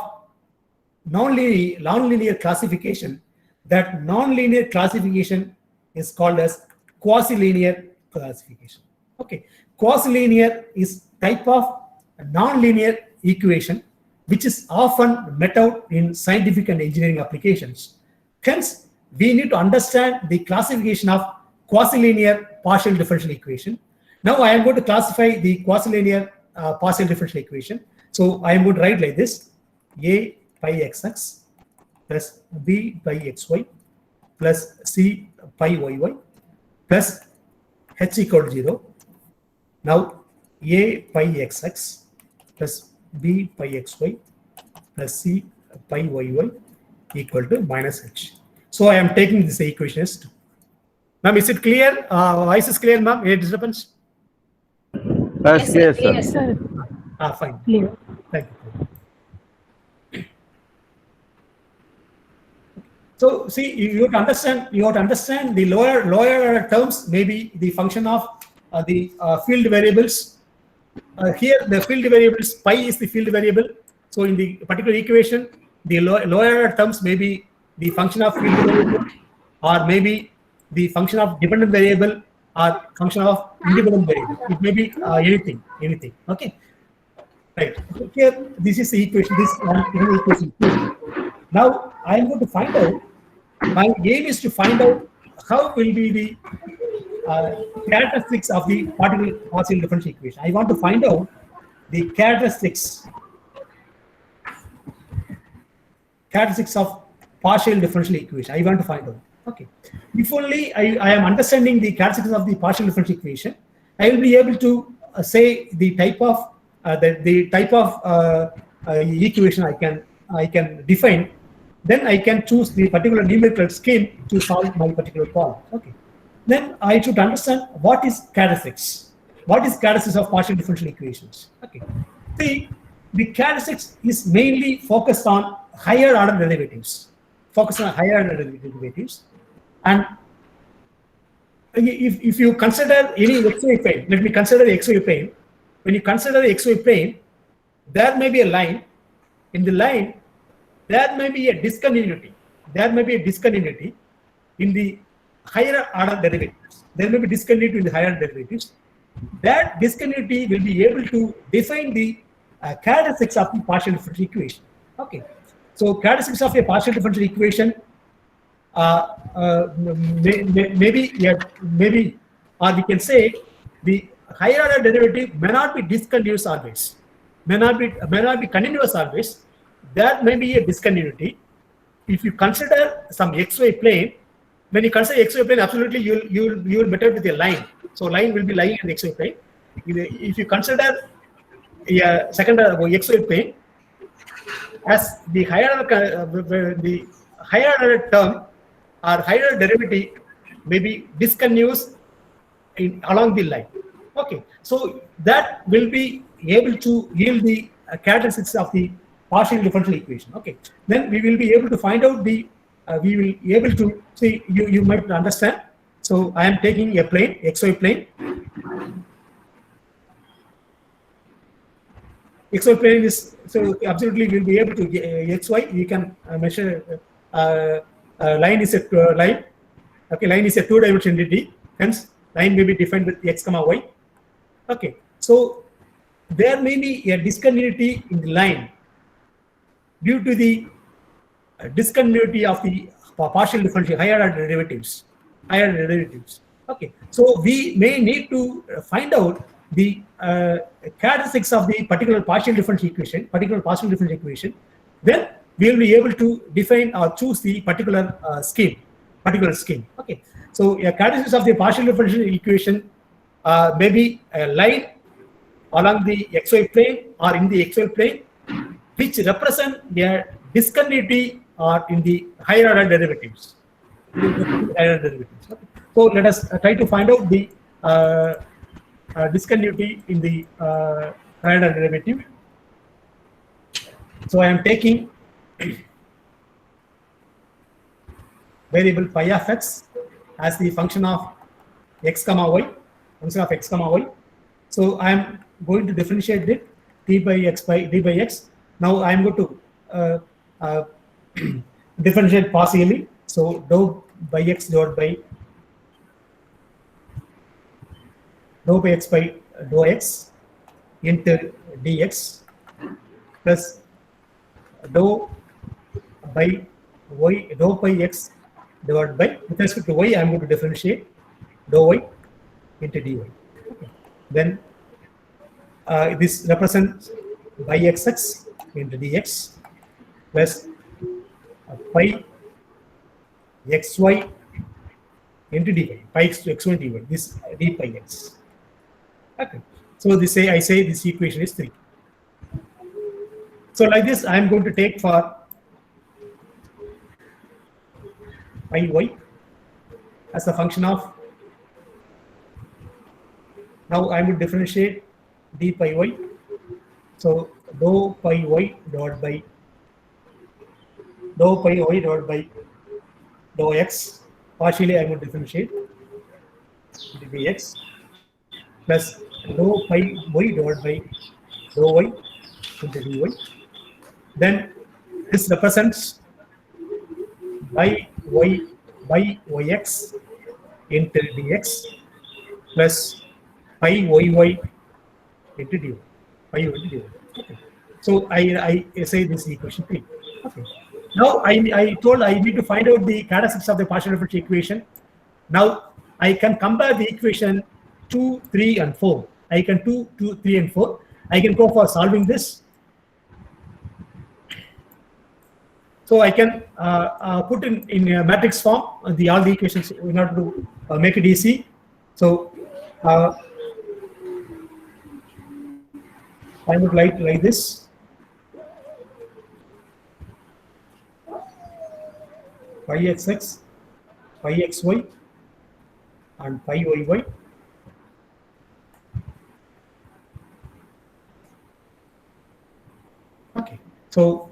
Speaker 4: non-linear classification. That non-linear classification is called as quasi-linear classification. Okay, quasi-linear is type of non-linear equation which is often met out in scientific and engineering applications. Hence, we need to understand the classification of quasi-linear partial differential equation. Now I am going to classify the quasi-linear partial differential equation. So I am going to write like this: a pi xx plus b pi xy plus c pi yy plus h equal to 0. Now a pi xx plus b pi xy plus c pi yy equal to minus h. So I am taking this equation as 2. Ma'am, is it clear? Voice is clear, ma'am? Any disturbance?
Speaker 1: That's clear, sir.
Speaker 3: Yes, sir.
Speaker 4: Fine.
Speaker 3: Clear.
Speaker 4: Thank you. So see, you have to understand the lower terms may be the function of the field variables. Here the field variables, pi is the field variable. So in the particular equation, the lower terms may be the function of field variable, or maybe the function of dependent variable, or function of independent variable. It may be anything. Okay. Right. Here, this is the equation. This is equation 2. Now, I am going to find out. My aim is to find out how will be the characteristics of the partial differential equation. I want to find out the characteristics of partial differential equation. I want to find out. Okay. If only I am understanding the characteristics of the partial differential equation, I will be able to say the type of equation I can define. Then I can choose the particular numerical scheme to solve my particular problem. Okay. Then I should understand what is characteristics. What is characteristics of partial differential equations? Okay. See, the characteristics is mainly focused on higher order derivatives. And if you consider any xy plane, let me consider the xy plane. When you consider the xy plane, there may be a line. In the line, there may be a discontinuity. In the higher order derivatives. There may be discontinuity in the higher derivatives. That discontinuity will be able to define the characteristics of the partial differential equation. Okay. So characteristics of a partial differential equation maybe, or we can say the higher order derivative may not be discontinuous always. May not be continuous always. There may be a discontinuity. If you consider some xy plane, when you consider xy plane, absolutely you will better with a line. So line will be lying in the xy plane. If you consider a second xy plane, as the higher order term or higher derivative may be discontinuous along the line. Okay, so that will be able to yield the characteristics of the partial differential equation. Okay, then we will be able to find out we will be able to see. You might understand. So I am taking a plane, xy plane. xy plane is, so absolutely we'll be able to xy. We can measure line is a line. Okay, line is a two-dimensional entity. Hence, line may be defined with x comma y. Okay, so there may be a discontinuity in the line due to the discontinuity of the partial differential higher order derivatives. Okay, so we may need to find out the characteristics of the particular partial differential equation. Then we will be able to define or choose the particular scheme. Okay, so characteristics of the partial differential equation may be a line along the xy plane or in the xy plane, which represent a discontinuity or in the higher order derivatives. Okay. So let us try to find out the discontinuity in the higher order derivative. So I am taking variable pi of x as the function of x comma y. So I am going to differentiate it d by x. Now I am going to differentiate partially. So dou by x divided by dou by x by dou x into dx plus dou by y, dou by x divided by, with respect to y, I am going to differentiate dou y into dy. Okay. Then this represents by xx into dx plus pi xy into dy, pi xy dy, this d pi x. Okay. So this I say this equation is 3. So like this, I am going to take for pi y as a function of, now I will differentiate d pi y. So dou pi y divided by dou x, partially I will differentiate dx plus dou pi y divided by dou y into dy. Then this represents by yx into dx plus pi yy into dy. Okay. So I say this equation 3. Okay. Now I told I need to find out the characteristics of the partial differential equation. Now I can compare the equation 2, 3, and 4. I can 2, 3, and 4. I can go for solving this. So I can put in a matrix form all the equations in order to make it easy. So I would like this. Pi xx, pi xy, and pi yy. Okay, so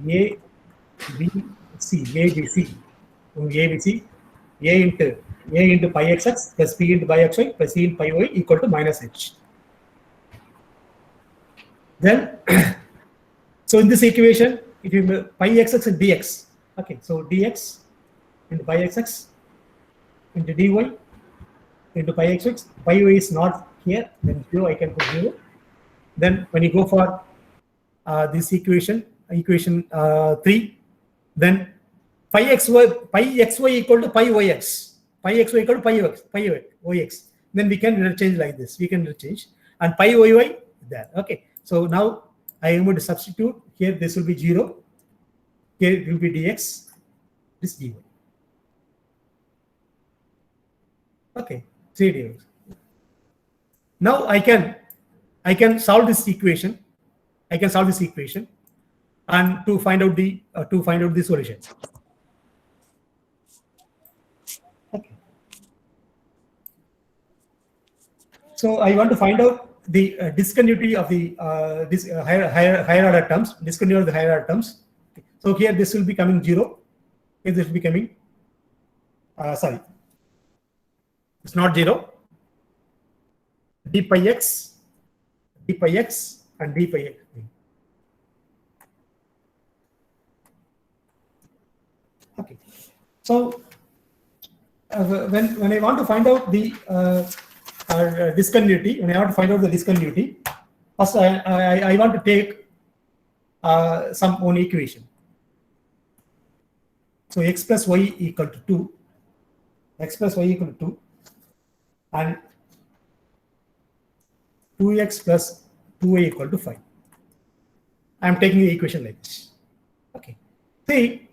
Speaker 4: A, B, C, A into pi xx plus B into pi xy plus C into pi y equal to minus h. Then, so in this equation, if you pi xx and dx, okay, so dx into pi xx into dy into pi xx, pi y is not here, then 0, I can put 0. Then when you go for this equation 3, then pi xy equal to pi yx, equal to pi yx. Then we can interchange like this. And pi yy there. Okay. So now I am going to substitute here. This will be 0. Here it will be dx. This dy. Okay. 3 dx. Now I can solve this equation. And to find out the solution. Okay. So I want to find out the discontinuity of the higher order terms. Discontinuity of the higher order terms. So here this will be coming 0. Here this will be coming. Sorry, it's not 0. D pi x and d pi x b. Okay, so when I want to find out the discontinuity, first I want to take some one equation. So x plus y equal to 2, and 2x plus 2y equal to 5. I am taking the equation like this. Okay. See,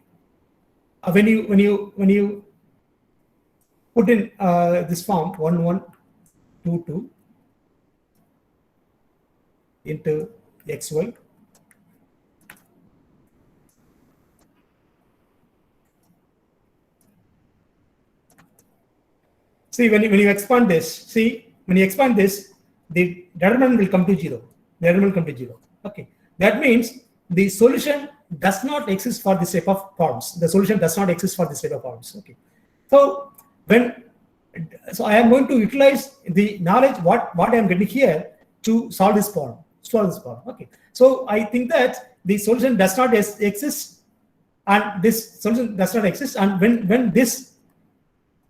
Speaker 4: when you put in this form 1 1 2 2 into xy, see when you expand this, the determinant will come to 0. Okay, that means the solution does not exist for this type of forms. Okay, so I am going to utilize the knowledge what I am getting here to solve this problem. Okay, so I think that the solution does not exist, and this solution does not exist, and when this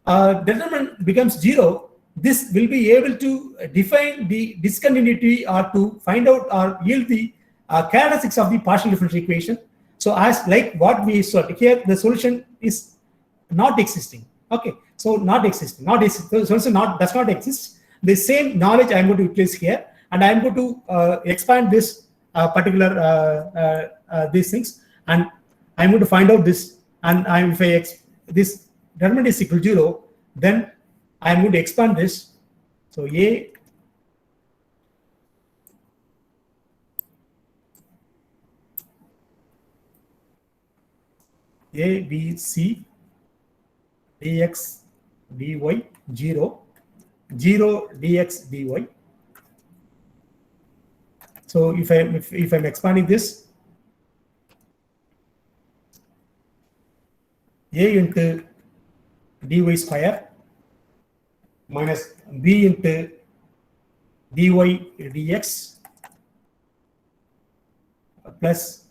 Speaker 4: determinant becomes 0, this will be able to define the discontinuity or to find out or yield the characteristics of the partial differential equation. So as like what we saw here, the solution is not existing. Okay, so the solution does not exist. The same knowledge I am going to utilize here, and I am going to expand this particular these things, and I am going to find out this. And if this determinant is equal to 0, then I am going to expand this. So A B C dx dy 0 dx dy. So if I'm expanding this, A into dy square minus b into dy dx plus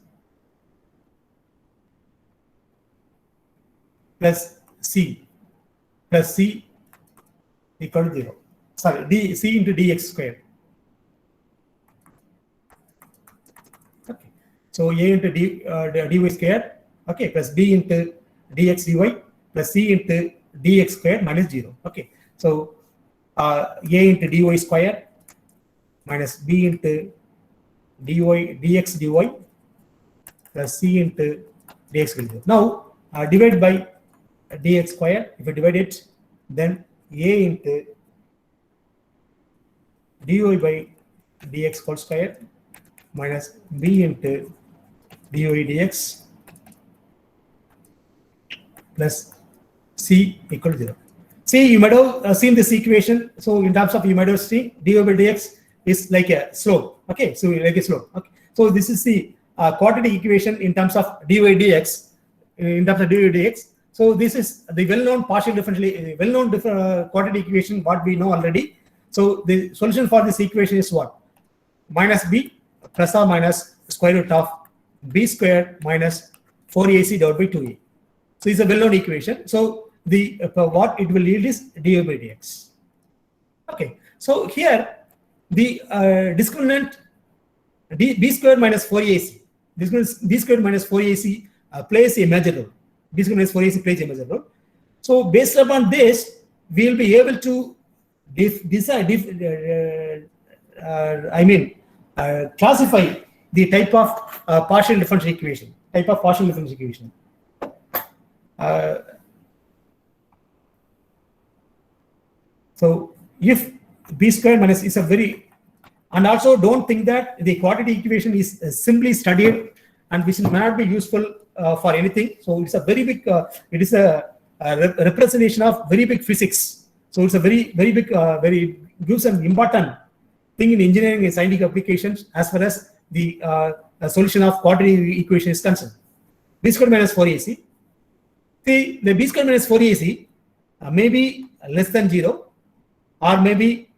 Speaker 4: c equal to 0. Sorry, c into dx square. Okay, so a into dy square, okay, plus b into dx dy plus c into dx square minus 0. Okay, so a into dy square minus b into dx dy plus c into dx will 0. Now divide by dx square. If you divide it, then a into dy by dx whole square minus b into dy dx plus c equal to 0. See, you might have seen this equation. So in terms of, you might have seen dy by dx is like a slope. Okay, so like a slope. Okay, so this is the quadratic equation in terms of dy dx. So this is the well-known partial differential, quadratic equation what we know already. So the solution for this equation is what? Minus b plus or minus square root of b squared minus 4ac divided by 2a. So it's a well-known equation. So the what it will yield is dy by dx. Okay, so here the discriminant b squared minus 4ac, b squared minus 4ac plays a major role. B squared minus 4ac plays a major role. So based upon this, we will be able to classify the type of partial differential equation. So if b squared minus is a very, and also don't think that the quadratic equation is simply studied and which may not be useful for anything. So it's a very big, it is a representation of very big physics. So it's a very big, very gives an important thing in engineering and scientific applications as far as the solution of quadratic equation is concerned. B squared minus 4ac. See, the b squared minus 4ac may be less than 0, or maybe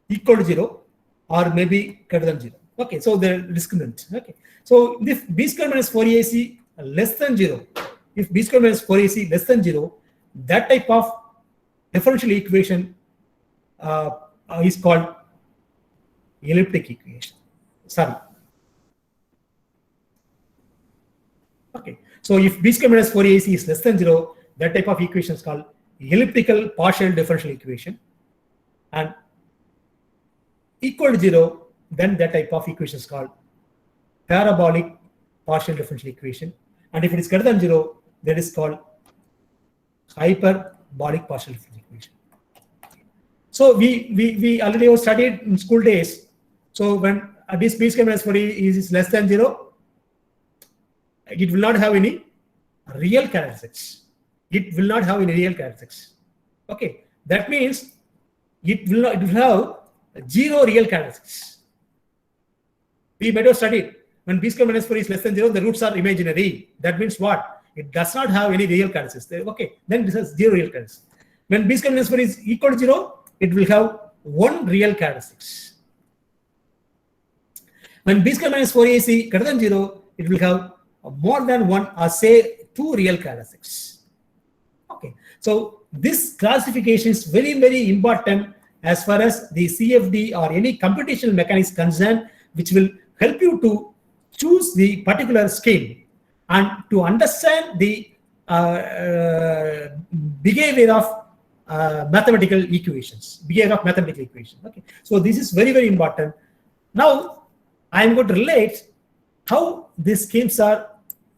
Speaker 4: equal to 0, or maybe greater than 0. Okay, so they're discriminant. Okay, so if b square minus 4ac less than 0, if b square minus 4ac less than 0, that type of differential equation is called elliptic equation. Sorry. Okay, so if b square minus 4ac is less than 0, that type of equation is called elliptical partial differential equation, and equal to 0, then that type of equation is called parabolic partial differential equation, and if it is greater than 0, that is called hyperbolic partial differential equation. So we already have studied in school days. So when this b square minus 4 is less than 0, it will not have any real characteristics. It will not have any real characteristics. Okay, that means it will have 0 real characteristics. We might have studied when b square minus 4 is less than 0, the roots are imaginary. That means what? It does not have any real characteristics. Okay, then this has 0 real characteristics. When b square minus 4 is equal to 0, it will have 1 real characteristics. When b square minus 4ac greater than 0, it will have more than 1 or say 2 real characteristics. Okay, so this classification is very, very important as far as the CFD or any computational mechanics concerned, which will help you to choose the particular scheme and to understand the behavior of mathematical equations. Okay, so this is very, very important. Now I am going to relate how these schemes are,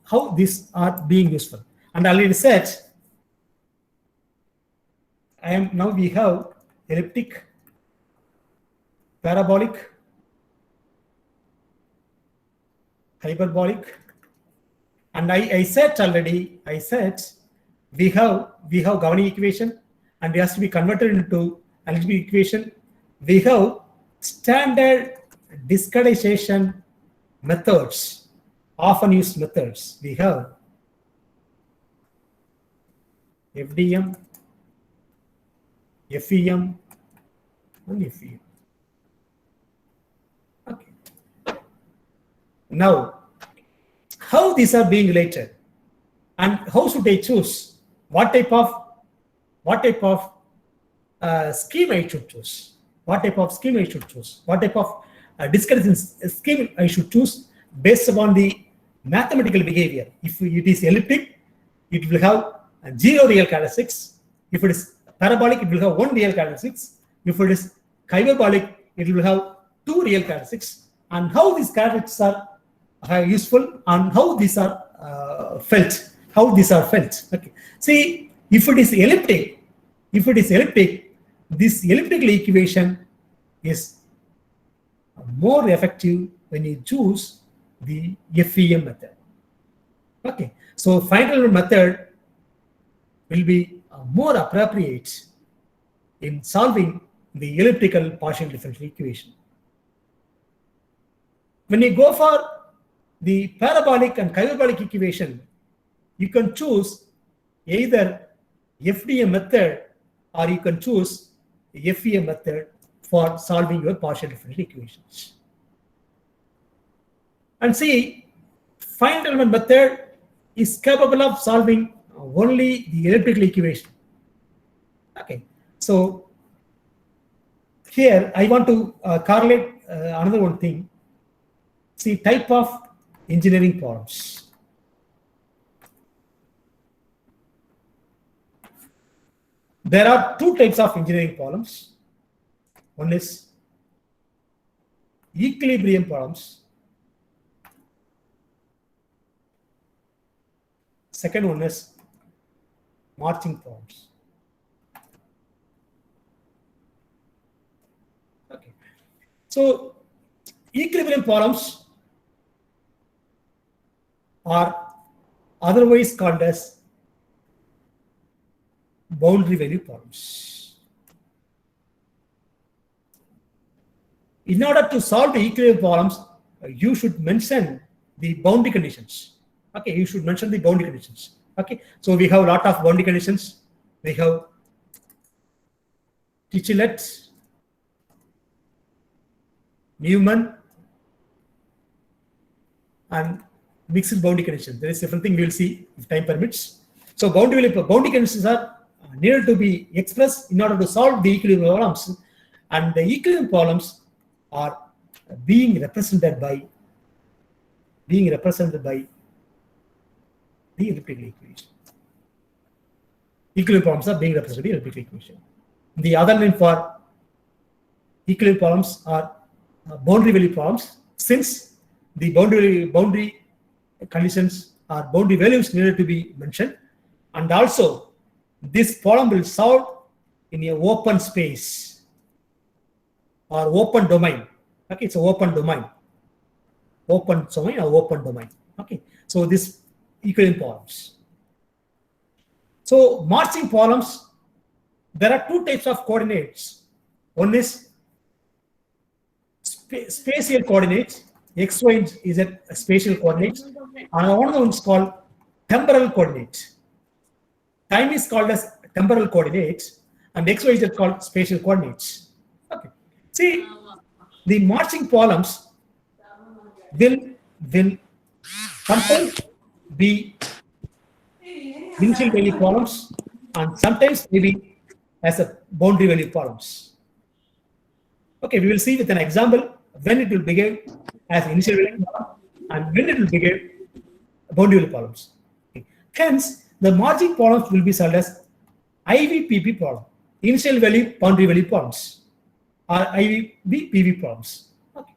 Speaker 4: how these are being useful. And I already said, now we have elliptic, parabolic, hyperbolic, and I said already, we have governing equation, and it has to be converted into algebraic equation. We have standard discretization methods, often used methods. We have FDM, FEM, and FEM. Okay. Now, how these are being related, and how should I choose? What type of scheme I should choose? What type of scheme I should choose? What type of discretization scheme I should choose based upon the mathematical behavior? If it is elliptic, it will have 0 real characteristics. If it is parabolic, it will have 1 real characteristics. If it is hyperbolic, it will have 2 real characteristics. And how these characteristics are useful and how these are felt. Okay. See, if it is elliptic, this elliptical equation is more effective when you choose the FEM method. Okay, so final method will be more appropriate in solving the elliptical partial differential equation. When you go for the parabolic and hyperbolic equation, you can choose either FDM method or you can choose FEM method for solving your partial differential equations. And see, finite element method is capable of solving only the elliptical equation. Okay, so here I want to correlate another one thing. See, type of engineering problems. There are 2 types of engineering problems. One is equilibrium problems. Second one is marching problems. Okay. So equilibrium problems are otherwise called as boundary value problems. In order to solve the equilibrium problems, you should mention the boundary conditions. Okay, you should mention the boundary conditions. Okay, so we have a lot of boundary conditions. We have Dirichlet, Neumann, and mixed boundary conditions. There is different thing we will see if time permits. So boundary conditions are needed to be expressed in order to solve the equilibrium problems, and the equilibrium problems are being represented by the elliptical equation. Equilibrium problems are being represented by the elliptical equation. The other name for equilibrium problems are boundary value problems, since the boundary conditions or boundary values needed to be mentioned, and also this problem will solve in a open space or open domain. Okay, it's an open domain. Okay, so this equilibrium problems. So marching problems, there are two types of coordinates. One is spatial coordinates. X, Y is a spatial coordinates, and another one is called temporal coordinates. Time is called as temporal coordinates, and X, Y is called spatial coordinates. Okay. See, the marching problems will sometimes be initial value problems, and sometimes maybe as a boundary value problems. Okay, we will see with an example when it will behave as initial value problem and when it will behave boundary value problems. Okay. Hence, the marching problems will be solved as IVPP problem, initial value boundary value problems, or IVPP problems. Okay.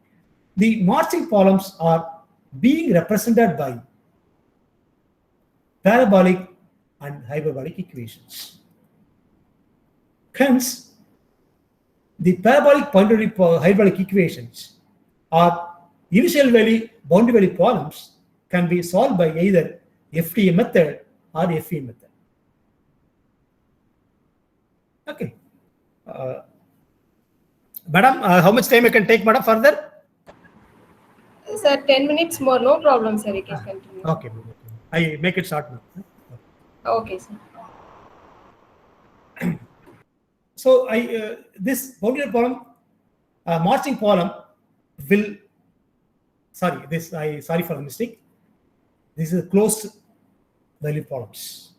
Speaker 4: The marching problems are being represented by parabolic and hyperbolic equations. Hence, the parabolic hyperbolic equations or initial value boundary value problems can be solved by either FTM method or FEM method. Okay. Madam, how much time I can take, madam, further?
Speaker 2: Sir, 10 minutes more, no problem, sir. You can continue.
Speaker 4: Okay. I make it short now.
Speaker 2: Okay, sir.
Speaker 4: So this boundary problem, marching problem will. Sorry for the mistake. This is closed value problems.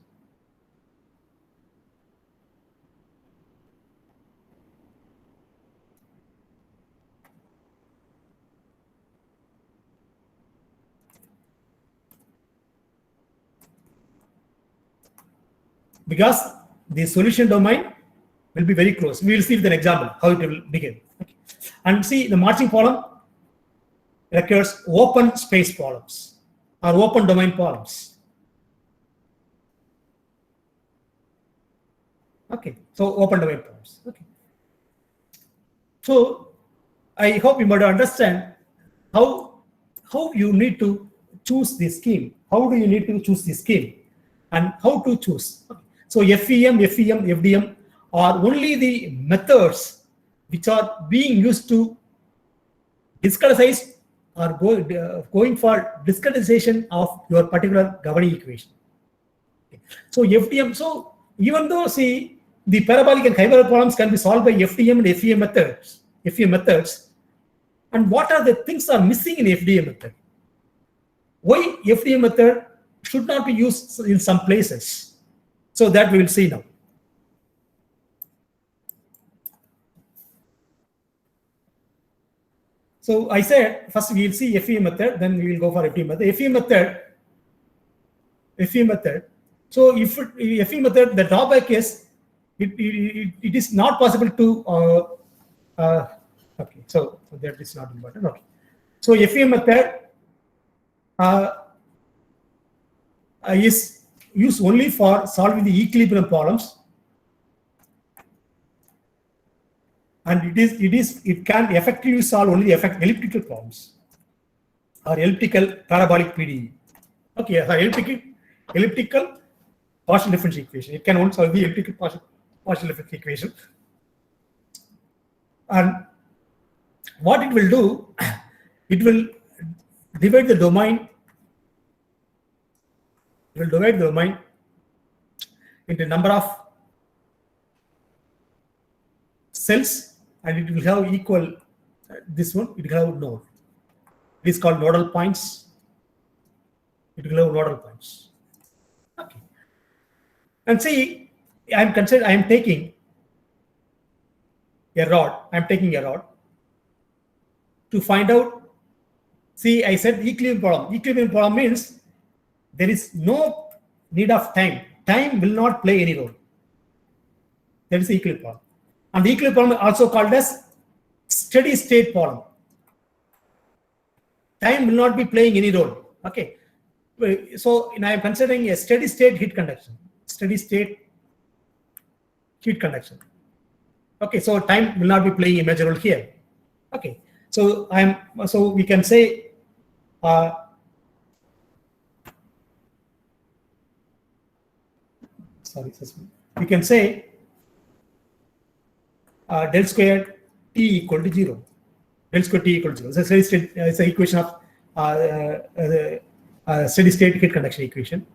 Speaker 4: Because the solution domain will be very close. We will see with an example how it will begin. Okay. And see, the marching problem requires open space problems or open domain problems. Okay, so open domain problems. Okay. So I hope you might understand how you need to choose the scheme. How do you need to choose the scheme and how to choose? Okay. So FEM, FDM are only the methods which are being used to discretize or going for discretization of your particular governing equation. Okay. So FDM, so even though see the parabolic and hyperbolic problems can be solved by FDM and FEM methods, and what are the things are missing in FDM method? Why FDM method should not be used in some places? So that we will see now. So I said first we will see FEM method, then we will go for FDM method. FEM method. So if FEM method, the drawback is it is not possible to. Okay, so that is not important. Okay, so FEM method is used only for solving the equilibrium problems, and it can effectively solve only the elliptical problems or elliptical parabolic PDE. Okay, elliptical partial differential equation. It can only solve the elliptical partial differential equation. And what it will do, it will divide the domain. It will divide the domain into number of cells, and it will have equal this one. It will have node. It is called nodal points. It will have nodal points. Okay. And see, I am taking a rod. I am taking a rod to find out. See, I said equilibrium problem. Equilibrium problem means there is no need of time. Time will not play any role. That is the equilibrium problem. And the equilibrium problem is also called as steady state problem. Time will not be playing any role. Okay. So I am considering a steady state heat conduction. Steady state heat conduction. Okay. So time will not be playing a major role here. Okay. So we can say we can say del square T equal to 0. Del square T equal to 0. So steady state is an equation of steady state heat conduction equation.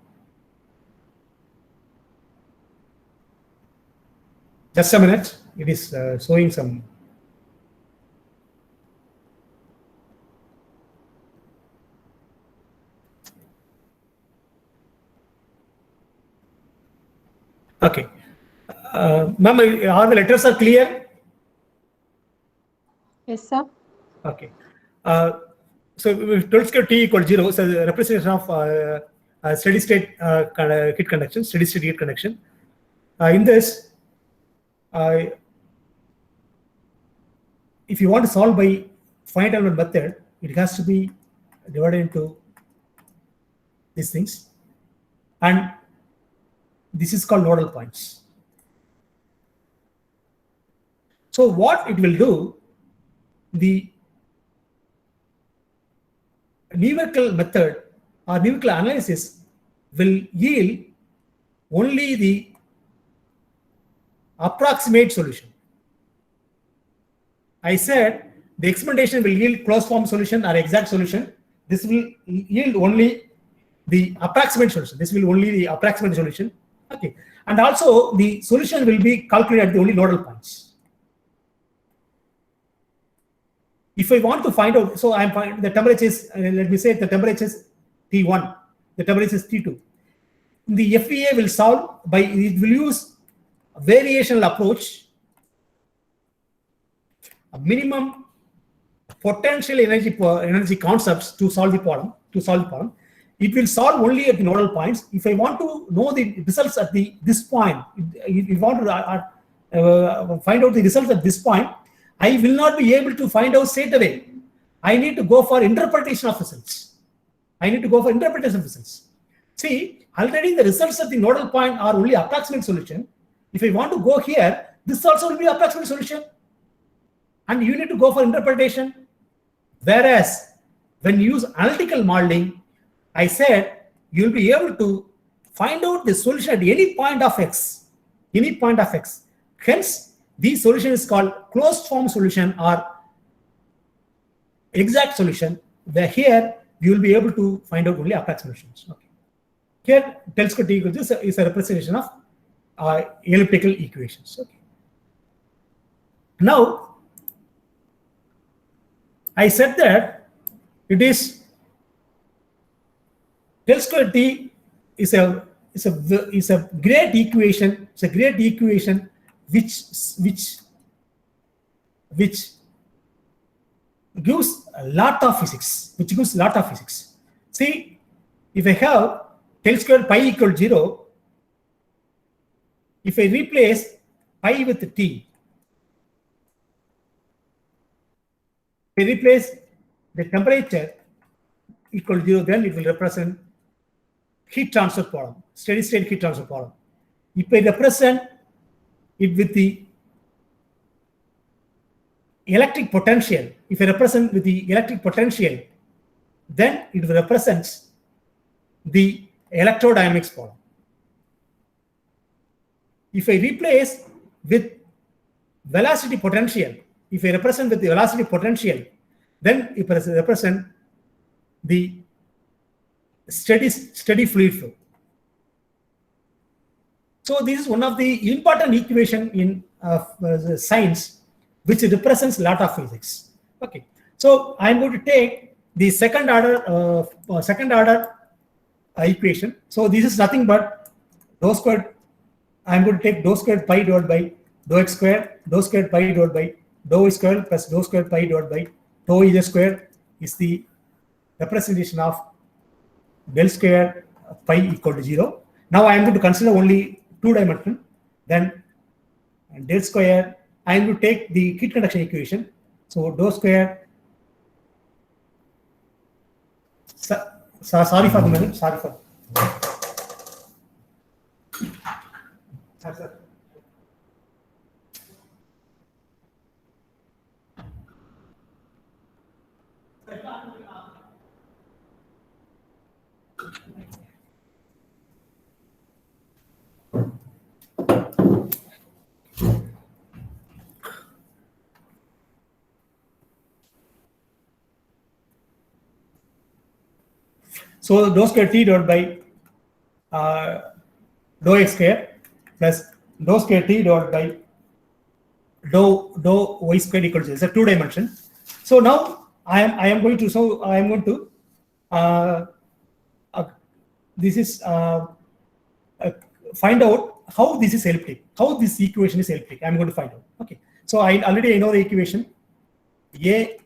Speaker 4: Just a minute. It is showing some. Okay. Ma'am, all the letters are clear?
Speaker 3: Yes, sir.
Speaker 4: Okay. So del square T equal 0, so the representation of steady state heat conduction, steady state heat conduction. In this, if you want to solve by finite element method, it has to be divided into these things, and this is called nodal points. So what it will do, the numerical method or numerical analysis will yield only the approximate solution. I said the experimentation will yield closed form solution or exact solution. This will yield only the approximate solution. This will only the approximate solution. Okay. And also the solution will be calculated at the only nodal points. If I want to find out, so I'm finding the temperature is, let me say the temperature is T1, the temperature is T2. The FEA will solve by, it will use a variational approach, a minimum potential energy concepts to solve the problem. It will solve only at the nodal points. If I want to know the results at this point, if you want to find out the results at this point, I will not be able to find out straight away. I need to go for interpretation of results. See, already the results at the nodal point are only approximate solution. If I want to go here, this also will be approximate solution. And you need to go for interpretation. Whereas when you use analytical modeling, I said you'll be able to find out the solution at any point of x. Hence, the solution is called closed form solution or exact solution, where here you will be able to find out only approximate solutions. Okay. Here, del square T equals this is a representation of elliptical equations. Okay. Now, I said that it is del square T is a great equation. It's a great equation which gives a lot of physics. See, if I have del square pi equal 0, if I replace pi with t, if I replace the temperature equal 0, then it will represent heat transfer problem, steady state heat transfer problem. If I represent it with the electric potential, then it represents the electrodynamics problem. If I replace with velocity potential, then it represents the steady fluid flow. So this is one of the important equation in science, which represents a lot of physics. Okay, so I'm going to take the second order equation. So this is nothing but dou squared. I'm going to take dou squared pi divided by dou x squared, dou squared pi divided by dou y squared plus dou squared pi divided by dou z squared is the representation of del square pi equal to 0. Now I am going to consider only 2 dimension. Then del square, I am going to take the heat conduction equation. So dou square. Sorry for the minute. Sorry for. Sir. So dou square t divided by dou x square plus dou square t divided by dou y square equal to 0. It's a 2 dimension. So now I am going to find out how this is elliptic, how this equation is elliptic. I'm going to find out. Okay. So I know the equation a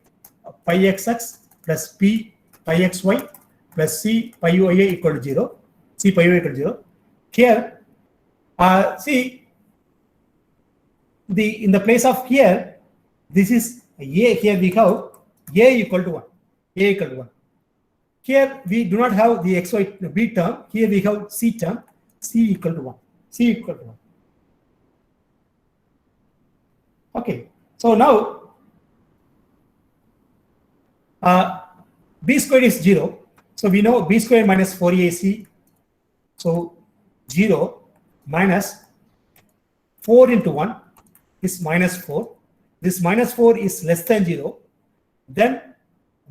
Speaker 4: pi xx plus p pi xy plus c pi uia equal to 0. C pi uia equal to 0. Here, see, in the place of here, this is a. Here we have a equal to 1. A equal to 1. Here we do not have the xy b term. Here we have c term. C equal to 1. C equal to 1. Okay. So now b squared is 0. So we know b squared minus 4ac. So 0 minus 4 into 1 is minus 4. This minus 4 is less than 0. Then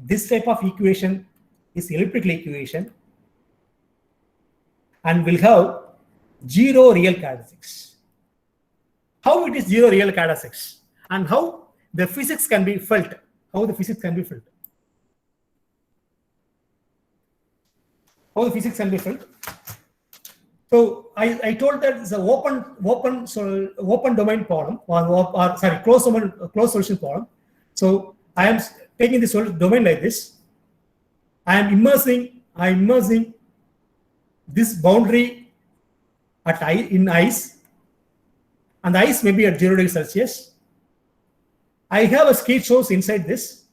Speaker 4: this type of equation is elliptical equation and will have 0 real characteristics. How it is 0 real characteristics and how the physics can be felt. How the physics can be felt. How the physics can be felt. So I told that it's an open domain problem or closed solution problem. So I am taking this domain like this. I am immersing this boundary in ice, and the ice may be at 0 degrees Celsius. I have a heat source inside this.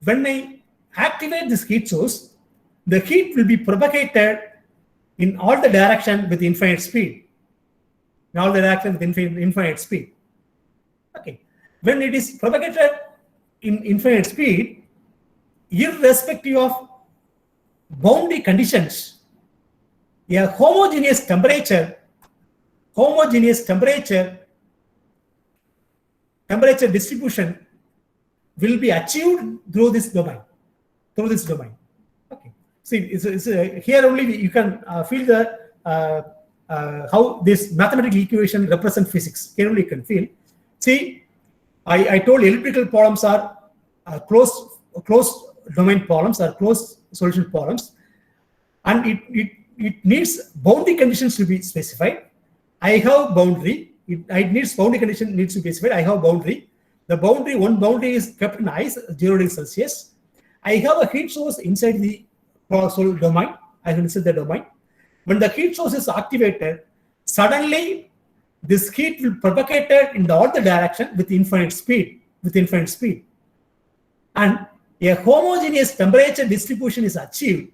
Speaker 4: When I activate this heat source, the heat will be propagated in all the direction with infinite speed. Okay. When it is propagated in infinite speed, irrespective of boundary conditions, a homogeneous temperature distribution will be achieved through this domain. Okay. See, it's here only you can feel the how this mathematical equation represent physics. Here only you can feel. See, I told elliptical problems are closed domain problems, are closed solution problems, and it needs boundary conditions to be specified. I have boundary. It needs boundary condition needs to be specified. I have boundary. The boundary, one boundary is kept in ice, 0 degrees Celsius. I have a heat source inside the domain. I can insert the domain. When the heat source is activated, suddenly this heat will propagate in all the direction with infinite speed. And a homogeneous temperature distribution is achieved.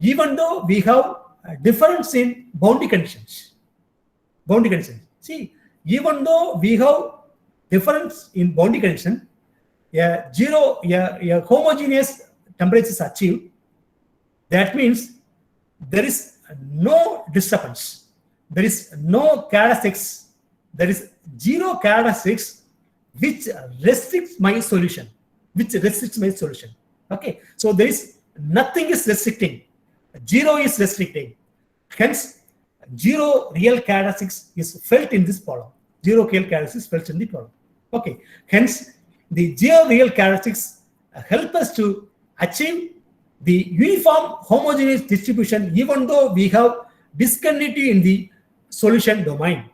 Speaker 4: Even though we have a difference in boundary conditions. See, even though we have difference in boundary condition, a homogeneous temperature is achieved. That means there is no disturbance. There is no characteristics. There is 0 characteristics which restricts my solution. Okay. So there is nothing is restricting. 0 is restricting. Hence, 0 real characteristics is felt in this problem. 0 real characteristics felt in the problem. Okay. Hence, the 0 real characteristics help us to achieve the uniform homogeneous distribution even though we have discontinuity in the solution domain.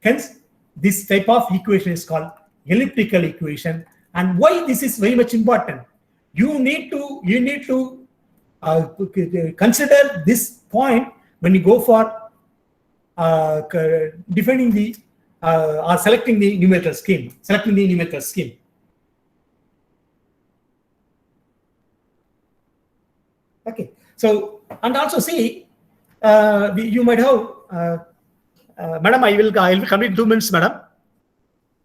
Speaker 4: Hence, this type of equation is called elliptical equation. And why this is very much important? You need to consider this point when you go for defining the or selecting the numerical scheme. Okay. So, and also see, you might have, madam, I will complete 2 minutes, madam.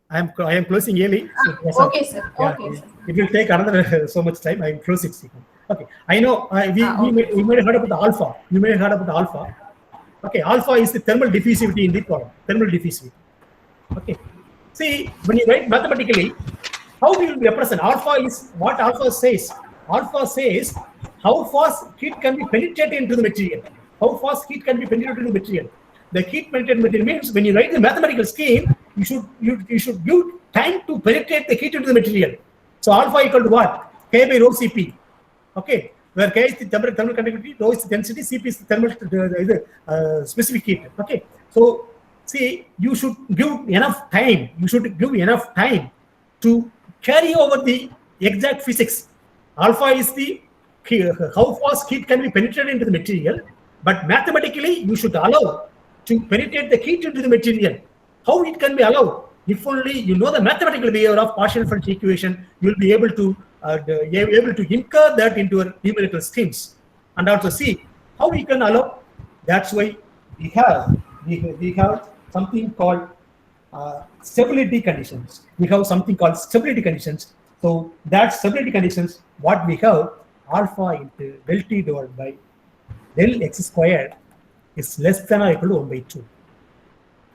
Speaker 4: I am closing early. So
Speaker 2: Okay, sir.
Speaker 4: yeah,
Speaker 2: Okay, sir.
Speaker 4: it will take another so much time. I am closing. Okay. I know we may have heard about the alpha. You may have heard about the alpha. Okay. Alpha is the thermal diffusivity in the problem. Thermal diffusivity. Okay. See, when you write mathematically, how we will represent alpha is what alpha says. Alpha says how fast heat can be penetrated into the material. How fast heat can be penetrated into the material. The heat penetrated material means when you write the mathematical scheme, you should give time to penetrate the heat into the material. So alpha equal to what? K by rho Cp. Okay, where K is the thermal conductivity, rho is the density, Cp is the thermal specific heat. Okay, so see, you should give enough time. You should give enough time to carry over the exact physics. Alpha is the how fast heat can be penetrated into the material, but mathematically you should allow to penetrate the heat into the material. How it can be allowed? If only you know the mathematical behavior of partial differential equation, you will be able to incur that into your numerical schemes, and also see how we can allow. That's why we have something called stability conditions. We have something called stability conditions. So that stability conditions, what we have, alpha into del t divided by del x squared is less than or equal to 1 by 2.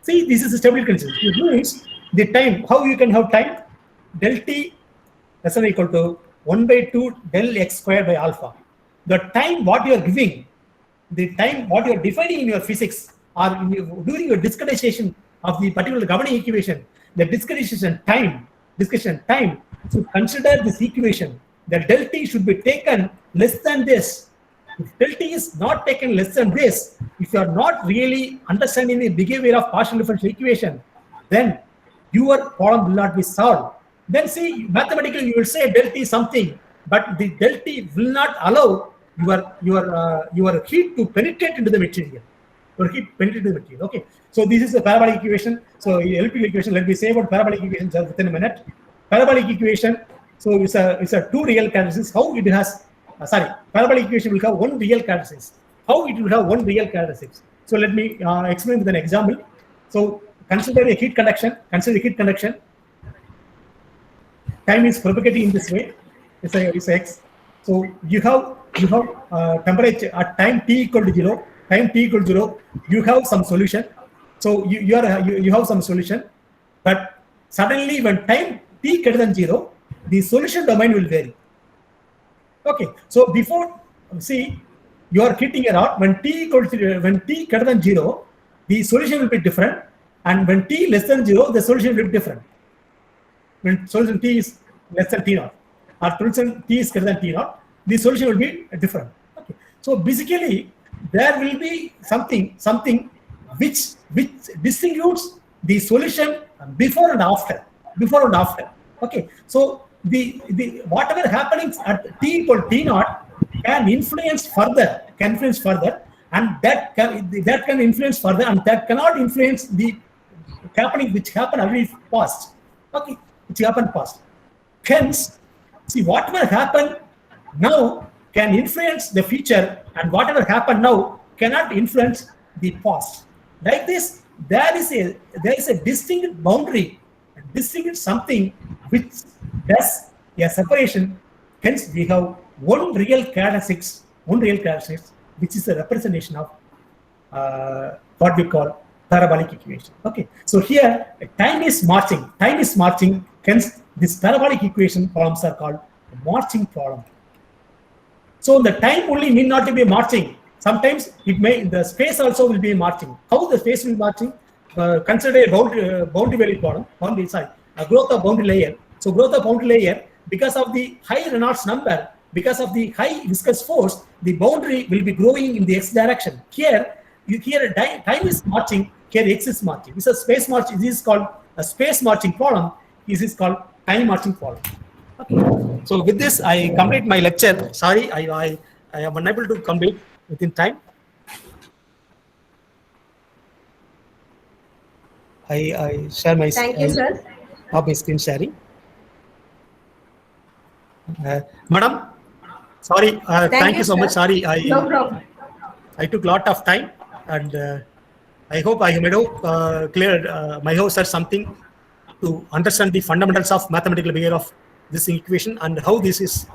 Speaker 4: See, this is a stability condition. It means the time, how you can have time, del t less than or equal to 1 by 2 del x squared by alpha. The time what you are giving, the time what you are defining in your physics or during your discretization of the particular governing equation, the discretization time, so consider this equation, the del t should be taken less than this. If del t is not taken less than this, if you are not really understanding the behavior of partial differential equation, then your problem will not be solved. Then see, mathematically you will say del t something, but the del t will not allow your heat to penetrate into the material. Okay. So this is a parabolic equation. So elliptical equation. Let me say about parabolic equation just within a minute. Parabolic equation. So it's a two real characteristics. How it has parabolic equation will have one real characteristics. How it will have one real characteristics. So let me explain with an example. So consider a heat conduction. Time is propagating in this way. It's x. So you have temperature at time t equal to 0. You have some solution. So you have some solution, but suddenly when time t greater than 0, the solution domain will vary. Okay, so before, see, you are heating a rod when t greater than 0, the solution will be different, and when t less than 0, the solution will be different. When solution t is less than t0 or solution t is greater than t0, the solution will be different. Okay, so basically there will be something which distinguishes the solution before and after. Okay, so the whatever happenings at t equal t0 can influence further, and that can influence further, and that cannot influence the happening which happened already past. Okay, which happened past. Hence, see, whatever happened now can influence the future, and whatever happened now cannot influence the past. Like this, there is a distinct boundary, something which does a separation. Hence, we have one real characteristics, which is a representation of what we call parabolic equation. Okay, so here time is marching. Hence, this parabolic equation problems are called marching problem. So the time only need not to be marching. Sometimes the space also will be marching. How the space will be marching? Consider a boundary value problem. A growth of boundary layer. So growth of boundary layer, because of the high Reynolds number, because of the high viscous force, the boundary will be growing in the x direction. Here time is marching, here x is marching. This is a space march. This is called a space marching problem. This is called time marching problem. Okay. So with this, I complete my lecture. Sorry, I am unable to complete within time. I share my
Speaker 2: Thank you, sir.
Speaker 4: my screen sharing. Madam, sorry, thank you so much. Sorry,
Speaker 2: No problem.
Speaker 4: I took a lot of time, and I hope I may have cleared my hope said something to understand the fundamentals of mathematical behavior of this equation and how this is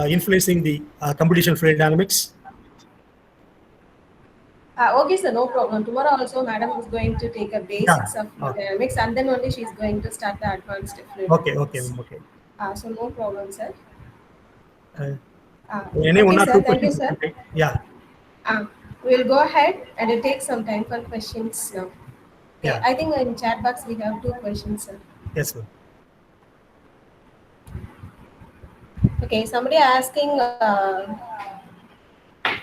Speaker 4: influencing the computational fluid dynamics.
Speaker 2: Okay, sir, no problem. Tomorrow also, madam is going to take a basics of dynamics, and then only she is going to start the advanced fluid.
Speaker 4: Okay.
Speaker 2: So no problem, sir.
Speaker 4: Any one or
Speaker 2: sir,
Speaker 4: two
Speaker 2: thank you,
Speaker 4: questions?
Speaker 2: sir.
Speaker 4: Okay. Yeah.
Speaker 2: We'll go ahead and it takes some time for questions now. Okay,
Speaker 4: Yeah.
Speaker 2: I think in chat box we have 2 questions, sir.
Speaker 4: Yes, ma'am.
Speaker 2: Okay, somebody asking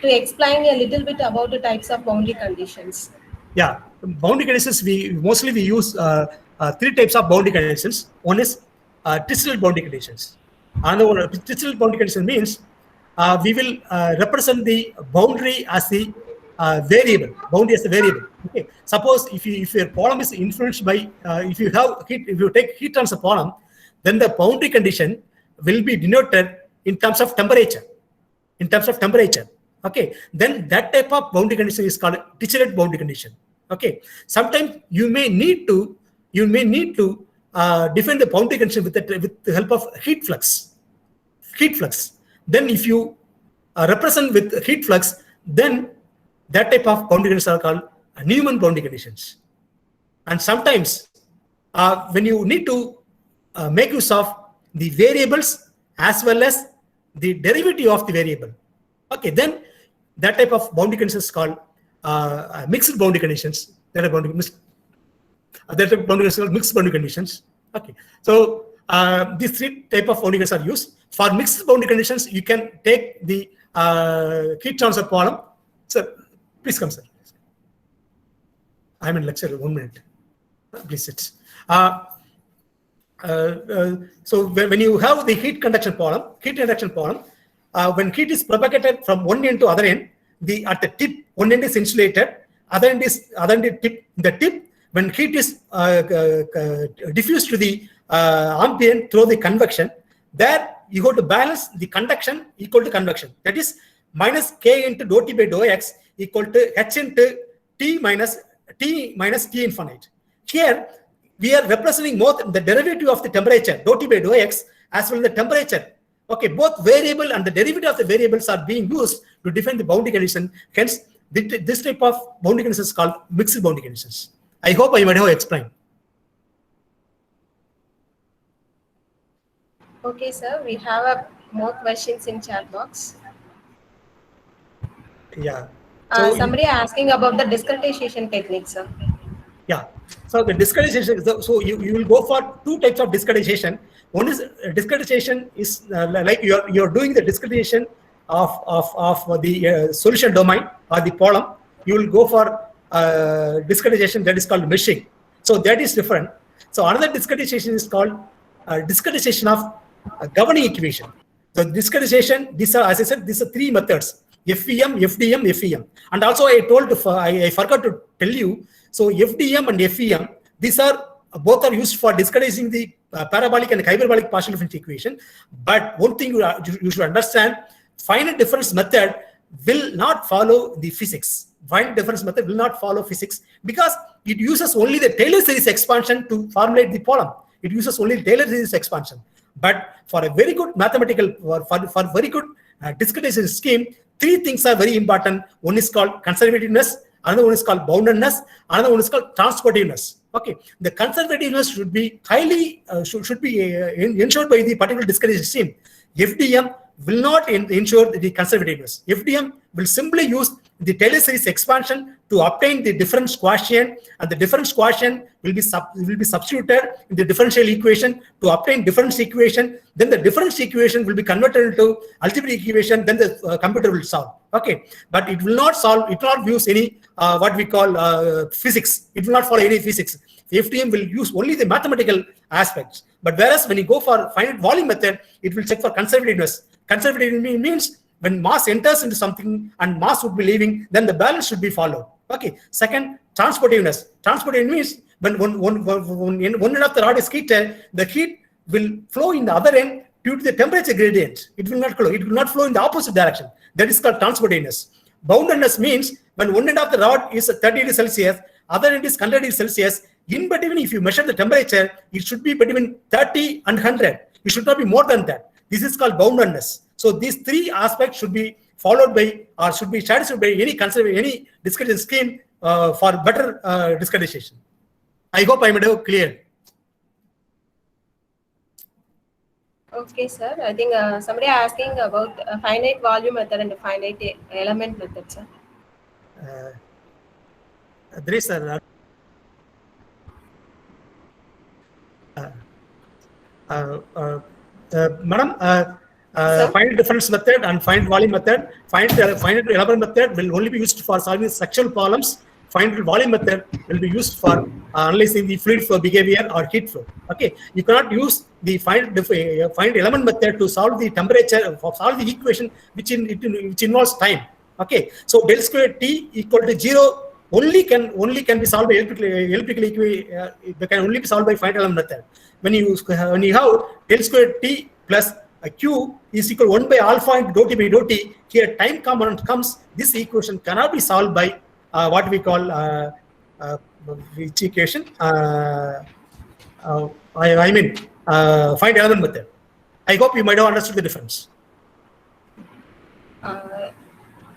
Speaker 2: to explain a little bit about the types of boundary conditions.
Speaker 4: Yeah, boundary conditions. We mostly use 3 types of boundary conditions. One is twisted boundary conditions. Another one, twisted boundary condition means we will represent the boundary as the variable. Boundary as a variable. Okay. Suppose if your problem is influenced by if you take heat transfer problem, then the boundary condition will be denoted in terms of temperature. Okay, then that type of boundary condition is called Dirichlet boundary condition. Okay, sometimes you may need to define the boundary condition with the help of heat flux. Then if you represent with heat flux, then that type of boundary conditions are called Newman boundary conditions. And sometimes when you need to make use of the variables as well as the derivative of the variable, okay, then that type of boundary conditions is called mixed boundary conditions. That type of boundary conditions are mixed boundary conditions. Okay, so these 3 type of boundary conditions are used. For mixed boundary conditions, you can take the heat transfer problem. Sir, please come, sir. I'm in lecture. 1 minute. Please sit. So when you have the heat conduction problem, when heat is propagated from one end to other end, at the tip, one end is insulated, other end is tip. The tip, when heat is diffused to the ambient through the convection, there you have to balance the conduction equal to convection. That is minus K into dou T by dou X equal to H into T minus T infinite. Here we are representing both the derivative of the temperature, dou T by dou X, as well as the temperature. Okay, both variable and the derivative of the variables are being used to define the boundary condition. Hence, this type of boundary conditions is called mixed boundary conditions. I hope I might have explained.
Speaker 2: Okay, sir, we have more questions in chat box.
Speaker 4: Yeah.
Speaker 2: Somebody asking about the discretization technique, sir.
Speaker 4: Yeah. So the discretization. So you will go for 2 types of discretization. One is discretization is like you're doing the discretization of the solution domain or the problem. You will go for discretization that is called meshing. So that is different. So another discretization is called discretization of governing equation. So discretization, these are, as I said, these are 3 methods: FEM, FDM, FEM. And also I forgot to tell you. So FDM and FEM, these are both are used for discretizing the parabolic and hyperbolic partial differential equation. But one thing you should understand: finite difference method will not follow the physics. Finite difference method will not follow physics because it uses only the Taylor series expansion to formulate the problem. It uses only Taylor series expansion. But for a very good mathematical, for very good discretization scheme, 3 things are very important. One is called conservativeness, another one is called boundedness, another one is called transportiveness. Okay, the conservativeness should be highly should be ensured by the particular discretization scheme. FDM will not ensure the conservativeness. FDM will simply use the Taylor series expansion to obtain the difference quotient, and the difference quotient will be substituted in the differential equation to obtain difference equation. Then the difference equation will be converted into algebraic equation. Then the computer will solve. Okay, but it will not solve. It will not use any what we call physics. It will not follow any physics. The FDM will use only the mathematical aspects. But whereas when you go for finite volume method, it will check for conservativeness. Conservative means when mass enters into something and mass would be leaving, then the balance should be followed. Okay. Second, transportiveness. Transportive means when one end of the rod is heated, the heat will flow in the other end due to the temperature gradient. It will not flow. It will not flow in the opposite direction. That is called transportiveness. Boundedness means when one end of the rod is 30 degrees Celsius, other end is 100 degrees Celsius. In between, if you measure the temperature, it should be between 30 and 100. It should not be more than that. This is called boundedness. So these three aspects should be followed by, or should be satisfied by any discretization scheme for better discretization. I hope I made it clear.
Speaker 2: Okay, sir. I think somebody asking about finite volume method and finite element method, sir.
Speaker 4: There is a madam, finite difference method and finite volume method. Finite element method will only be used for solving structural problems. Finite volume method will be used for analyzing the fluid flow behavior or heat flow. Okay, you cannot use the finite element method to solve the temperature, for solve the equation which involves time. Okay, so del square T equal to 0 only can be solved by elliptical equation. They can only be solved by finite element method. When you have del square T plus a Q is equal to 1 by alpha into dou T by dou T, here time component comes, this equation cannot be solved by what we call which equation? I mean finite element method. I hope you might have understood the difference.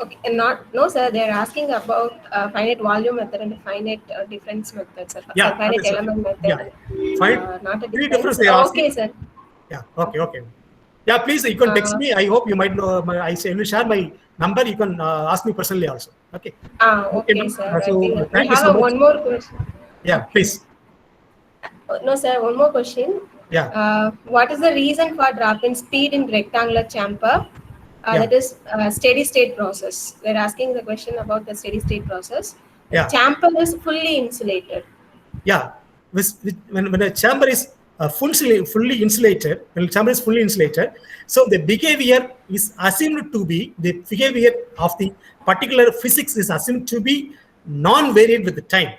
Speaker 2: Okay, and no, sir. They are asking about finite volume method and finite difference method, sir.
Speaker 4: Yeah,
Speaker 2: finite element method.
Speaker 4: Yeah. Finite,
Speaker 2: not a
Speaker 4: three
Speaker 2: difference.
Speaker 4: difference they are
Speaker 2: Okay,
Speaker 4: asking.
Speaker 2: sir.
Speaker 4: Yeah. Okay. Yeah, please, you can text me. I hope you might know. I will share my number. You can ask me personally also. Okay.
Speaker 2: Okay, sir.
Speaker 4: So,
Speaker 2: I think
Speaker 4: thank
Speaker 2: we
Speaker 4: you so
Speaker 2: have
Speaker 4: much.
Speaker 2: one more question.
Speaker 4: Yeah, please.
Speaker 2: No, sir. One more question.
Speaker 4: Yeah.
Speaker 2: What is the reason for drop in speed in rectangular chamber?
Speaker 4: Yeah.
Speaker 2: That is steady state process. They're asking the question about the steady state process.
Speaker 4: Yeah.
Speaker 2: Chamber is fully insulated.
Speaker 4: Yeah. When a chamber is fully insulated, so the behavior is assumed to be, the behavior of the particular physics is assumed to be non-variant with the time.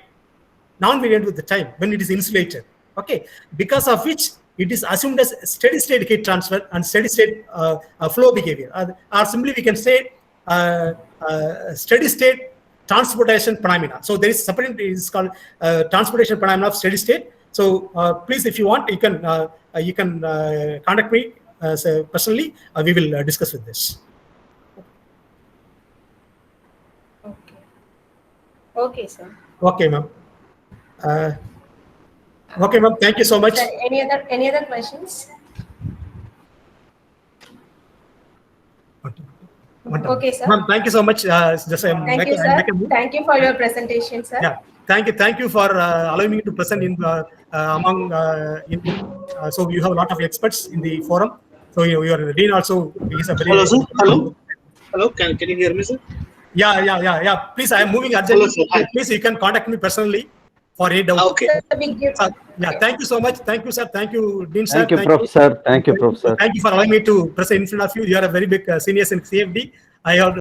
Speaker 4: Non-variant with the time when it is insulated. Okay. Because of which it is assumed as steady state heat transfer and steady state flow behavior. Or simply we can say steady state transportation phenomena. So there is separate, it is called transportation phenomena of steady state. So please, if you want, you can contact me personally. We will discuss with this.
Speaker 2: Okay, sir.
Speaker 4: Okay, ma'am. Okay, ma'am. Thank you so much.
Speaker 2: Sir, any other questions? Okay, sir.
Speaker 4: Ma'am, thank you so much.
Speaker 2: Thank you, sir. Thank you for your presentation, sir.
Speaker 4: Yeah. Thank you for allowing me to present in among. So you have a lot of experts in the forum. So your dean also is a very.
Speaker 6: Hello, sir. Hello. Can you hear me, sir?
Speaker 4: Yeah. Please, I am moving urgently.
Speaker 6: Hello, sir.
Speaker 4: Please, you can contact me personally for any doubt.
Speaker 6: Okay.
Speaker 4: Yeah. Thank you so much. Thank you, sir. Thank you, Dean, sir.
Speaker 1: Thank you, Professor. Thank you, Professor.
Speaker 4: Thank you for allowing me to present in front of you. You are a very big seniors in CFD. I have